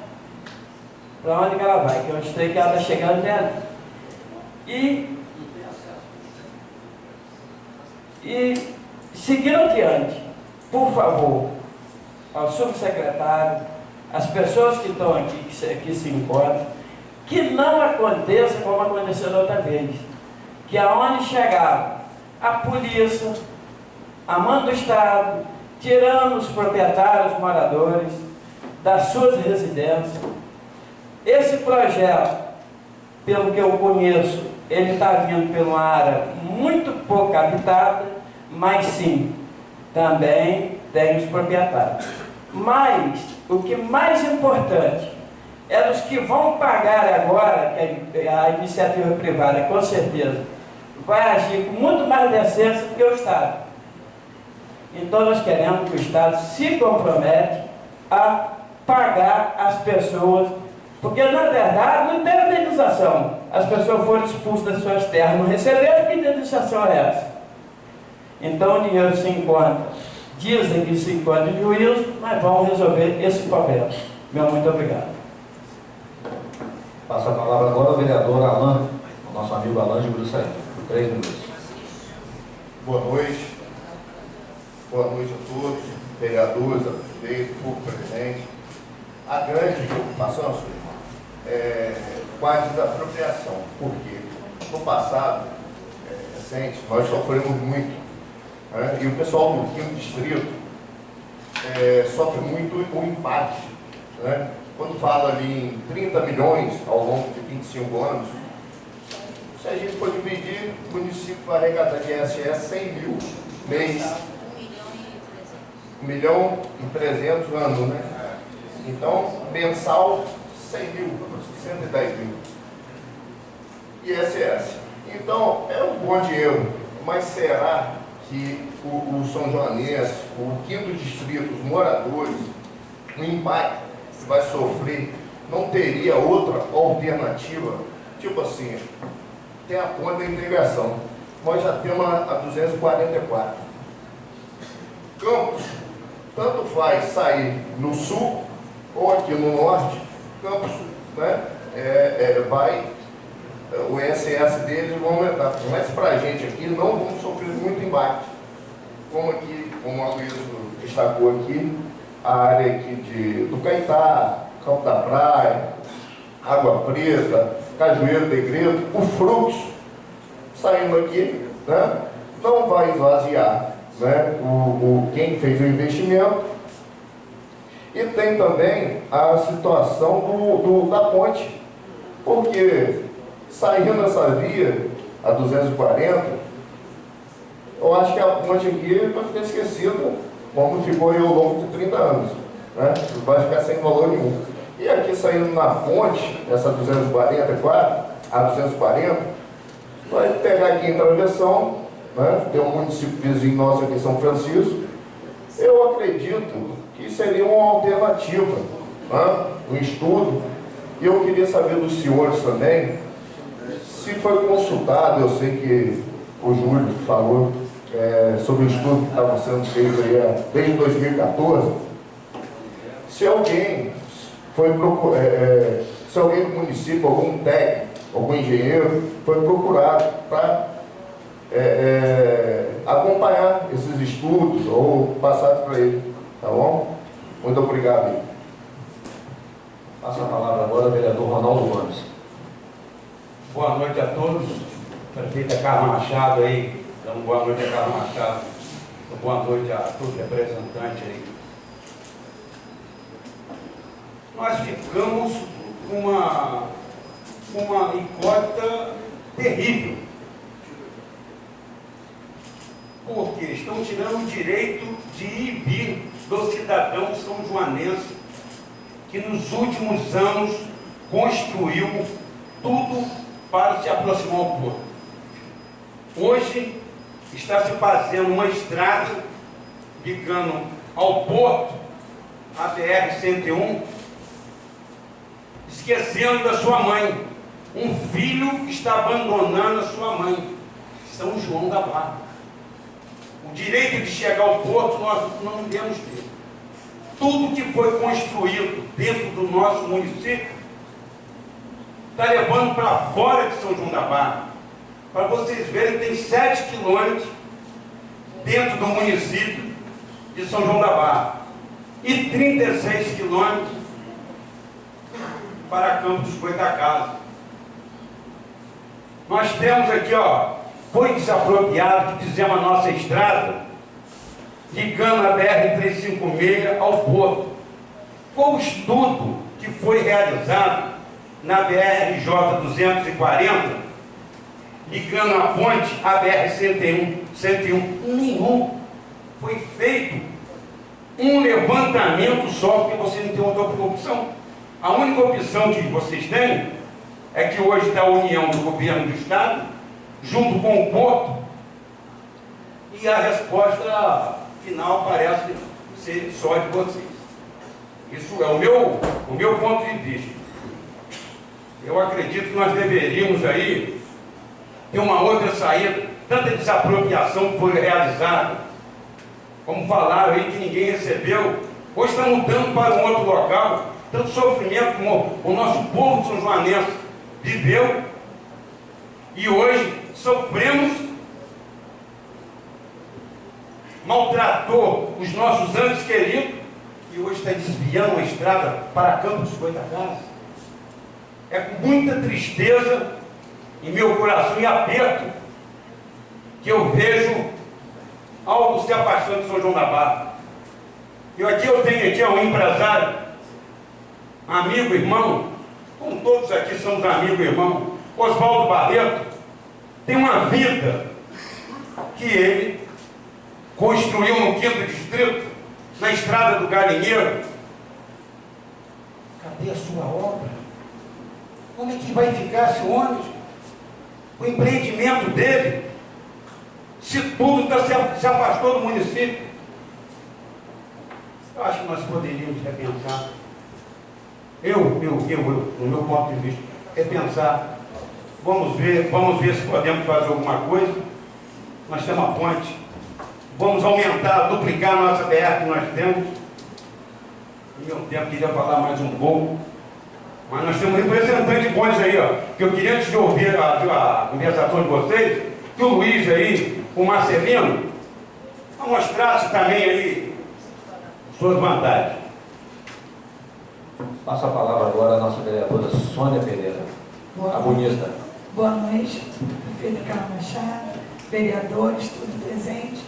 para onde que ela vai? Que eu sei que ela está chegando até ali. E seguindo adiante, por favor, ao subsecretário, as pessoas que estão aqui, que se encontram, que não aconteça como aconteceu da outra vez, que aonde chegava a polícia, a mão do Estado, tirando os proprietários, moradores das suas residências. Esse projeto, pelo que eu conheço, ele está vindo por uma área muito pouco habitada, mas sim, também tem os proprietários. Mas, o que mais importante é dos que vão pagar agora, que a iniciativa privada, com certeza, vai agir com muito mais decência do que o Estado. Então nós queremos que o Estado se compromete a pagar as pessoas, porque na verdade não tem indenização. As pessoas foram expulsas das suas terras, não receberam, que indenização é essa? Então o dinheiro se encontra, dizem que se encontra em juízo, mas vão resolver esse problema. Meu muito obrigado. Passo a palavra agora ao vereador Alain, o nosso amigo Alain de Gruçaí. 3 minutos. Boa noite. Boa noite a todos, vereadores, a prefeito, público presente. A grande preocupação, senhor, com a desapropriação. Por quê? No passado, recente, nós sofremos muito. Né? E o pessoal do quinto distrito sofre muito o impacto. Né? Quando fala ali em 30 milhões ao longo de 25 anos, se a gente for dividir, o município vai arrecadar de ISS 100 mil mês. 1.300.000 anos, né? Então, mensal, 100 mil, 110 mil. ISS. Então, é um bom dinheiro, mas será que o São Joanense, o quinto distrito, os moradores, o impacto que vai sofrer, não teria outra alternativa? Tipo assim, tem a ponte da integração. Nós já temos a 244. Campos, tanto faz sair no sul ou aqui no norte, Campos, né, o ISS deles vai aumentar. Mas para a gente aqui não vamos sofrer muito embate. Como a Luísa destacou aqui, a área aqui do Caetá, Campo da Praia, Água Preta, Cajueiro, Degredo, o Frutos, saindo aqui, né, não vai esvaziar, né, quem fez o investimento. E tem também a situação da ponte, porque saindo essa via, a 240, eu acho que a ponte aqui vai ficar esquecida, como ficou aí ao longo de 30 anos, né? Vai ficar sem valor nenhum. E aqui saindo na ponte, essa 244, a 240, vai pegar aqui em Travessão, né? Tem um município vizinho nosso aqui, São Francisco. Eu acredito que seria uma alternativa, né? Um estudo. E eu queria saber dos senhores também, se foi consultado, eu sei que o Júlio falou sobre o estudo que estava sendo feito aí desde 2014, se alguém foi se alguém do município, algum técnico, algum engenheiro, foi procurado para acompanhar esses estudos ou passar para ele, tá bom? Muito obrigado. Passa a palavra agora ao vereador Ronaldo Gomes. Boa noite a todos. Prefeita Carla Machado aí, dando boa noite a Carla Machado. Boa noite a todos os representantes aí. Nós ficamos com uma incógnita terrível. Porque estão tirando o direito de ir e vir do cidadão são-joanense que nos últimos anos construiu tudo para se aproximar ao porto. Hoje está se fazendo uma estrada ligando ao porto, a BR-101, esquecendo da sua mãe. Um filho está abandonando a sua mãe, São João da Barra. O direito de chegar ao porto nós não devemos ter. Tudo que foi construído dentro do nosso município está levando para fora de São João da Barra. Para vocês verem, tem 7 quilômetros dentro do município de São João da Barra e 36 quilômetros para Campos dos Goitacazes. Nós temos aqui, ó, foi desapropriado que fizemos a nossa estrada ligando a BR-356 ao porto. Foi o estudo que foi realizado na BR-J-240, ligando a ponte à BR-101. Nenhum. Foi feito um levantamento só, porque você não tem outra opção. A única opção que vocês têm é que hoje está a união do governo do Estado, junto com o porto, e a resposta final parece ser só de vocês. Isso é o meu ponto de vista. Eu acredito que nós deveríamos aí ter uma outra saída. Tanta desapropriação que foi realizada, como falaram aí que ninguém recebeu, hoje está mudando para um outro local. Tanto sofrimento como o nosso povo de São Joanense viveu, e hoje sofremos, maltratou os nossos antes queridos, e hoje está desviando a estrada para Campos dos Goitacazes. É com muita tristeza em meu coração e aperto que eu vejo algo se afastando de São João da Barra. Eu tenho aqui um empresário, amigo, irmão, como todos aqui somos amigos e irmãos, Oswaldo Barreto, tem uma vida que ele construiu no 5º distrito, na estrada do Galinheiro. Cadê a sua obra? Como é que vai ficar esse ônibus? O empreendimento dele, se tudo se afastou do município. Eu acho que nós poderíamos repensar. No meu ponto de vista, repensar. Vamos ver se podemos fazer alguma coisa. Nós temos a ponte. Vamos aumentar, duplicar a nossa BR que nós temos. No meu tempo, queria falar mais um pouco. Mas nós temos representantes bons aí, ó. Que eu queria, antes de ouvir a conversação de vocês, que o Luiz aí, o Marcelino, mostrasse também aí suas vantagens. Passa a palavra agora à nossa vereadora Sônia Pereira. A bonita. Boa noite, prefeito Carlos Machado, vereadores, tudo presente.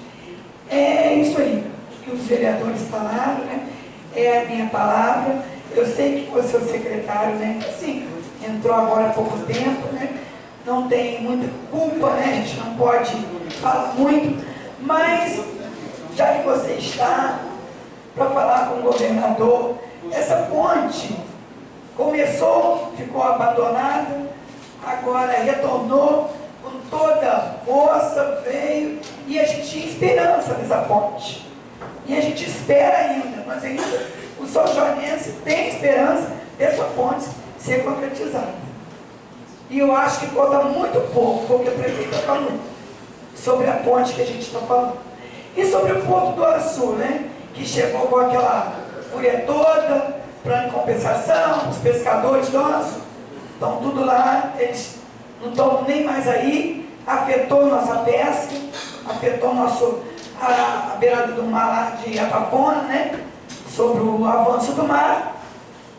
É isso aí que os vereadores falaram, né? É a minha palavra. Eu sei que você é o secretário, né? Sim, entrou agora há pouco tempo, né? Não tem muita culpa, né? A gente não pode falar muito, mas já que você está para falar com o governador, essa ponte começou, ficou abandonada, agora retornou com toda a força, veio, e a gente tinha esperança nessa ponte. E a gente espera ainda, mas ainda o São Joanense tem esperança dessa ponte ser concretizada. E eu acho que falta muito pouco, foi o que a prefeita falou, sobre a ponte que a gente está falando. E sobre o Porto do Açu, né, que chegou com aquela fúria toda, plano de compensação, os pescadores nossos, estão tudo lá, eles não estão nem mais aí, afetou nossa pesca, afetou a beirada do mar lá de Atafona, né, sobre o avanço do mar,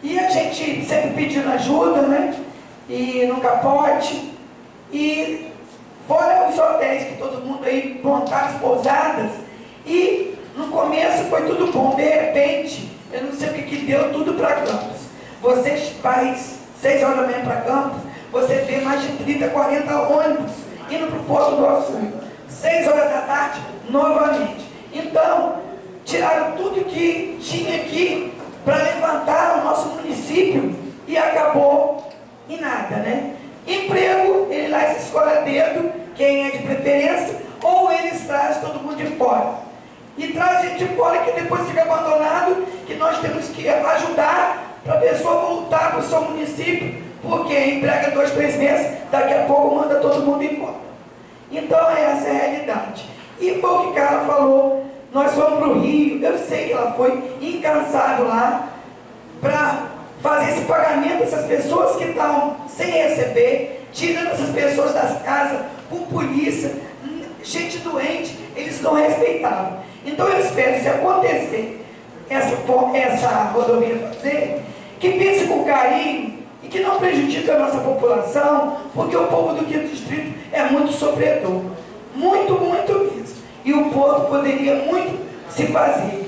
e a gente sempre pedindo ajuda, né, e no capote, e fora os hotéis que todo mundo aí montaram as pousadas, e no começo foi tudo bom, de repente, eu não sei o que deu, tudo para Campos. Você faz 6 horas da manhã para Campos, você vê mais de 30, 40 ônibus indo para o Porto do Açu. 6 horas da tarde, novamente. Então, tiraram tudo que tinha aqui para levantar o nosso município e acabou em nada, né? Emprego, ele lá se escolhe a dedo, quem é de preferência, ou eles trazem todo mundo de fora. E traz gente de fora que depois fica abandonado, que nós temos que ajudar para a pessoa voltar para o seu município, porque emprega 2, 3 meses, daqui a pouco manda todo mundo embora. Então essa é a realidade. E foi o que Carla falou, nós fomos para o Rio, eu sei que ela foi incansável lá, para fazer esse pagamento dessas pessoas que estão sem receber, tirando essas pessoas das casas, com polícia, gente doente, eles não respeitavam. Então eu espero, se acontecer essa rodovia fazer, que pense com carinho e que não prejudique a nossa população, porque o povo do 5º Distrito é muito sofredor, muito, muito mesmo. E o povo poderia muito se fazer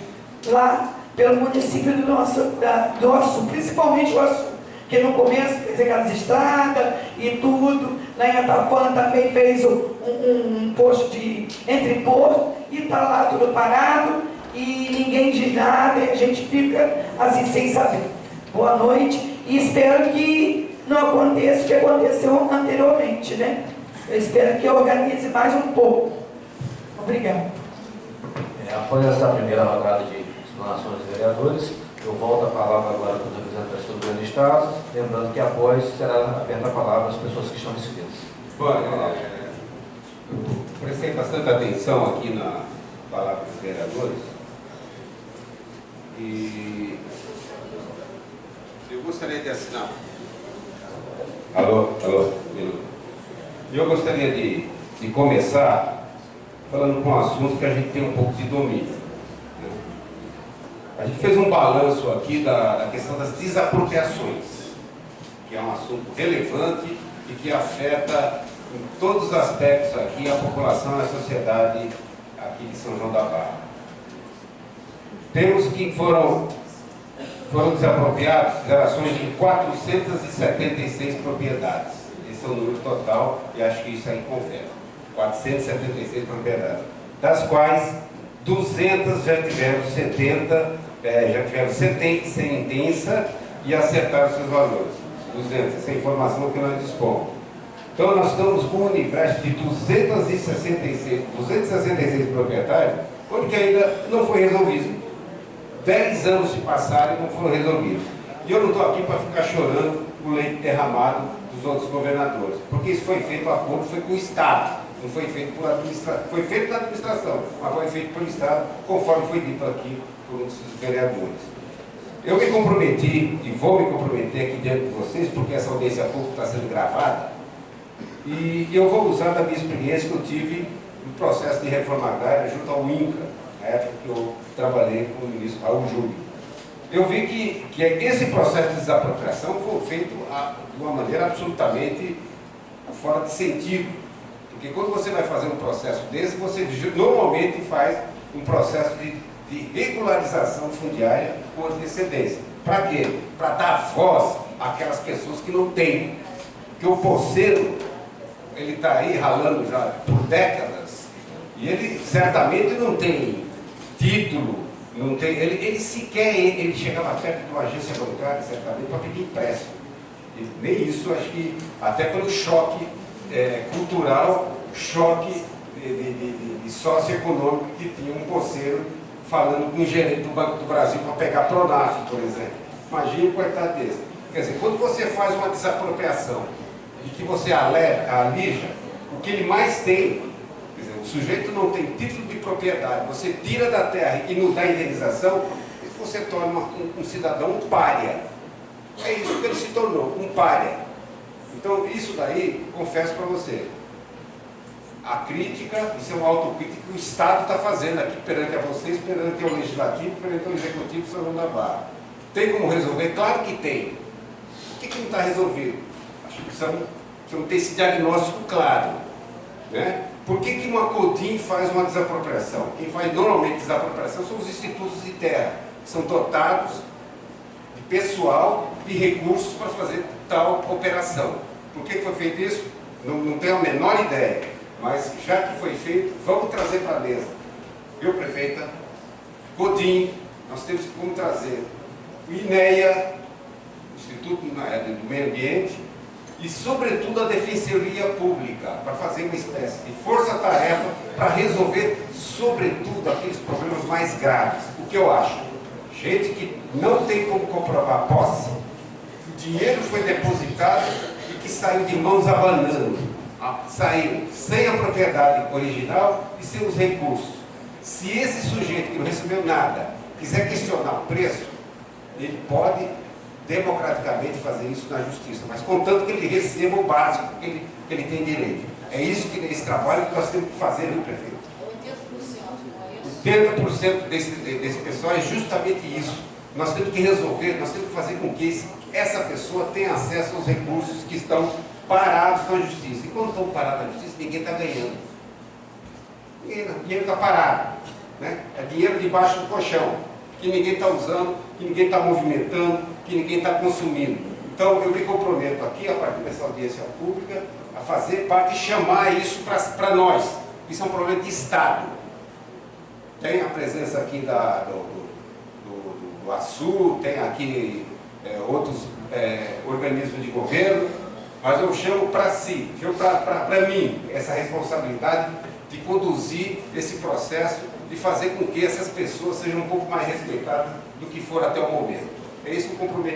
lá pelo município do Açu, principalmente o Açu, que no começo fez aquelas estradas e tudo, lá em Atafona também fez um posto de entreposto, e está lá tudo parado, e ninguém diz nada, e a gente fica assim sem saber. Boa noite, e espero que não aconteça o que aconteceu anteriormente, né? Eu espero que organize mais um pouco. Obrigado. Após essa primeira rodada de explanações dos vereadores, eu volto a palavra agora para os representantes do governo do Estado, lembrando que após será aberta a palavra às pessoas que estão inscritas. Bom, eu prestei bastante atenção aqui na palavra dos vereadores e eu gostaria de assinar. Alô? Eu gostaria de começar falando com um assunto que a gente tem um pouco de domínio. A gente fez um balanço aqui da questão das desapropriações, que é um assunto relevante e que afeta em todos os aspectos aqui a população e a sociedade aqui de São João da Barra. Temos que foram desapropriados gerações de 476 propriedades. Esse é o número total e acho que isso aí confere. 476 propriedades, das quais 200 já tiveram sentença e acertaram seus valores. 200, essa é a informação que nós dispomos. Então nós estamos com um universo de 266 proprietários, onde que ainda não foi resolvido. 10 anos se passaram e não foram resolvidos. E eu não estou aqui para ficar chorando o leite derramado dos outros governadores, porque isso foi feito a acordo, foi com o Estado. Não foi feito por administração, foi feito pela administração, mas foi feito pelo Estado, conforme foi dito aqui por os vereadores. Eu me comprometi, e vou me comprometer aqui diante de vocês, porque essa audiência pública está sendo gravada, e eu vou usar da minha experiência que eu tive no processo de reforma agrária junto ao INCRA, na época que eu trabalhei com o ministro Raul Júlio. eu vi que esse processo de desapropriação foi feito de uma maneira absolutamente fora de sentido. Porque quando você vai fazer um processo desse, você normalmente faz um processo de regularização fundiária com antecedência. Para quê? Para dar voz àquelas pessoas que não têm. Porque o posseiro, ele está aí ralando já por décadas, e ele certamente não tem título, não tem, ele sequer ele chegava perto de uma agência bancária, certamente, para pedir empréstimo. E nem isso, acho que até pelo choque cultural, choque de socioeconômico que tinha um posseiro falando com um gerente do Banco do Brasil para pegar Pronaf, por exemplo. Imagine um coitado desse. Quer dizer, quando você faz uma desapropriação e que você alija, o que ele mais tem, quer dizer, o sujeito não tem título de propriedade, você tira da terra e não dá indenização, você torna um cidadão um pária. É isso que ele se tornou, um pária. Então, isso daí, confesso para você, a crítica, isso é uma autocrítica que o Estado está fazendo aqui perante a vocês, perante o Legislativo, perante o Executivo de São João da Barra. Tem como resolver? Claro que tem. Por que não está resolvido? Acho que precisamos ter esse diagnóstico claro. Né? Por que uma CODIM faz uma desapropriação? Quem faz normalmente desapropriação são os institutos de terra, que são dotados de pessoal e recursos para fazer tal operação. Por que foi feito isso? Não tenho a menor ideia, mas já que foi feito, vamos trazer para a mesa. Viu, prefeita? CODIM, nós temos como trazer o INEA, Instituto do Meio Ambiente, e, sobretudo, a Defensoria Pública, para fazer uma espécie de força-tarefa para resolver, sobretudo, aqueles problemas mais graves. O que eu acho? Gente que não tem como comprovar a posse, o dinheiro foi depositado e que saiu de mãos abanando. Saiu sem a propriedade original e sem os recursos. Se esse sujeito que não recebeu nada quiser questionar o preço, ele pode democraticamente fazer isso na justiça, mas contanto que ele receba o básico que ele tem direito. É isso que esse trabalho que nós temos que fazer, viu, prefeito? 80%, não é isso? 80% desse pessoal é justamente isso. Nós temos que resolver, nós temos que fazer com que essa pessoa tenha acesso aos recursos que estão parados na justiça. E quando estão parados na justiça, ninguém está ganhando. O dinheiro está parado. Né? É dinheiro debaixo do colchão, que ninguém está usando, que ninguém está movimentando, que ninguém está consumindo. Então, eu me comprometo aqui, a partir dessa audiência pública, a fazer parte e chamar isso para nós. Isso é um problema de Estado. Tem a presença aqui do ASU, tem aqui outros organismos de governo, mas eu chamo para si, para mim, essa responsabilidade de conduzir esse processo, de fazer com que essas pessoas sejam um pouco mais respeitadas do que foram até o momento. É esse o comprometimento.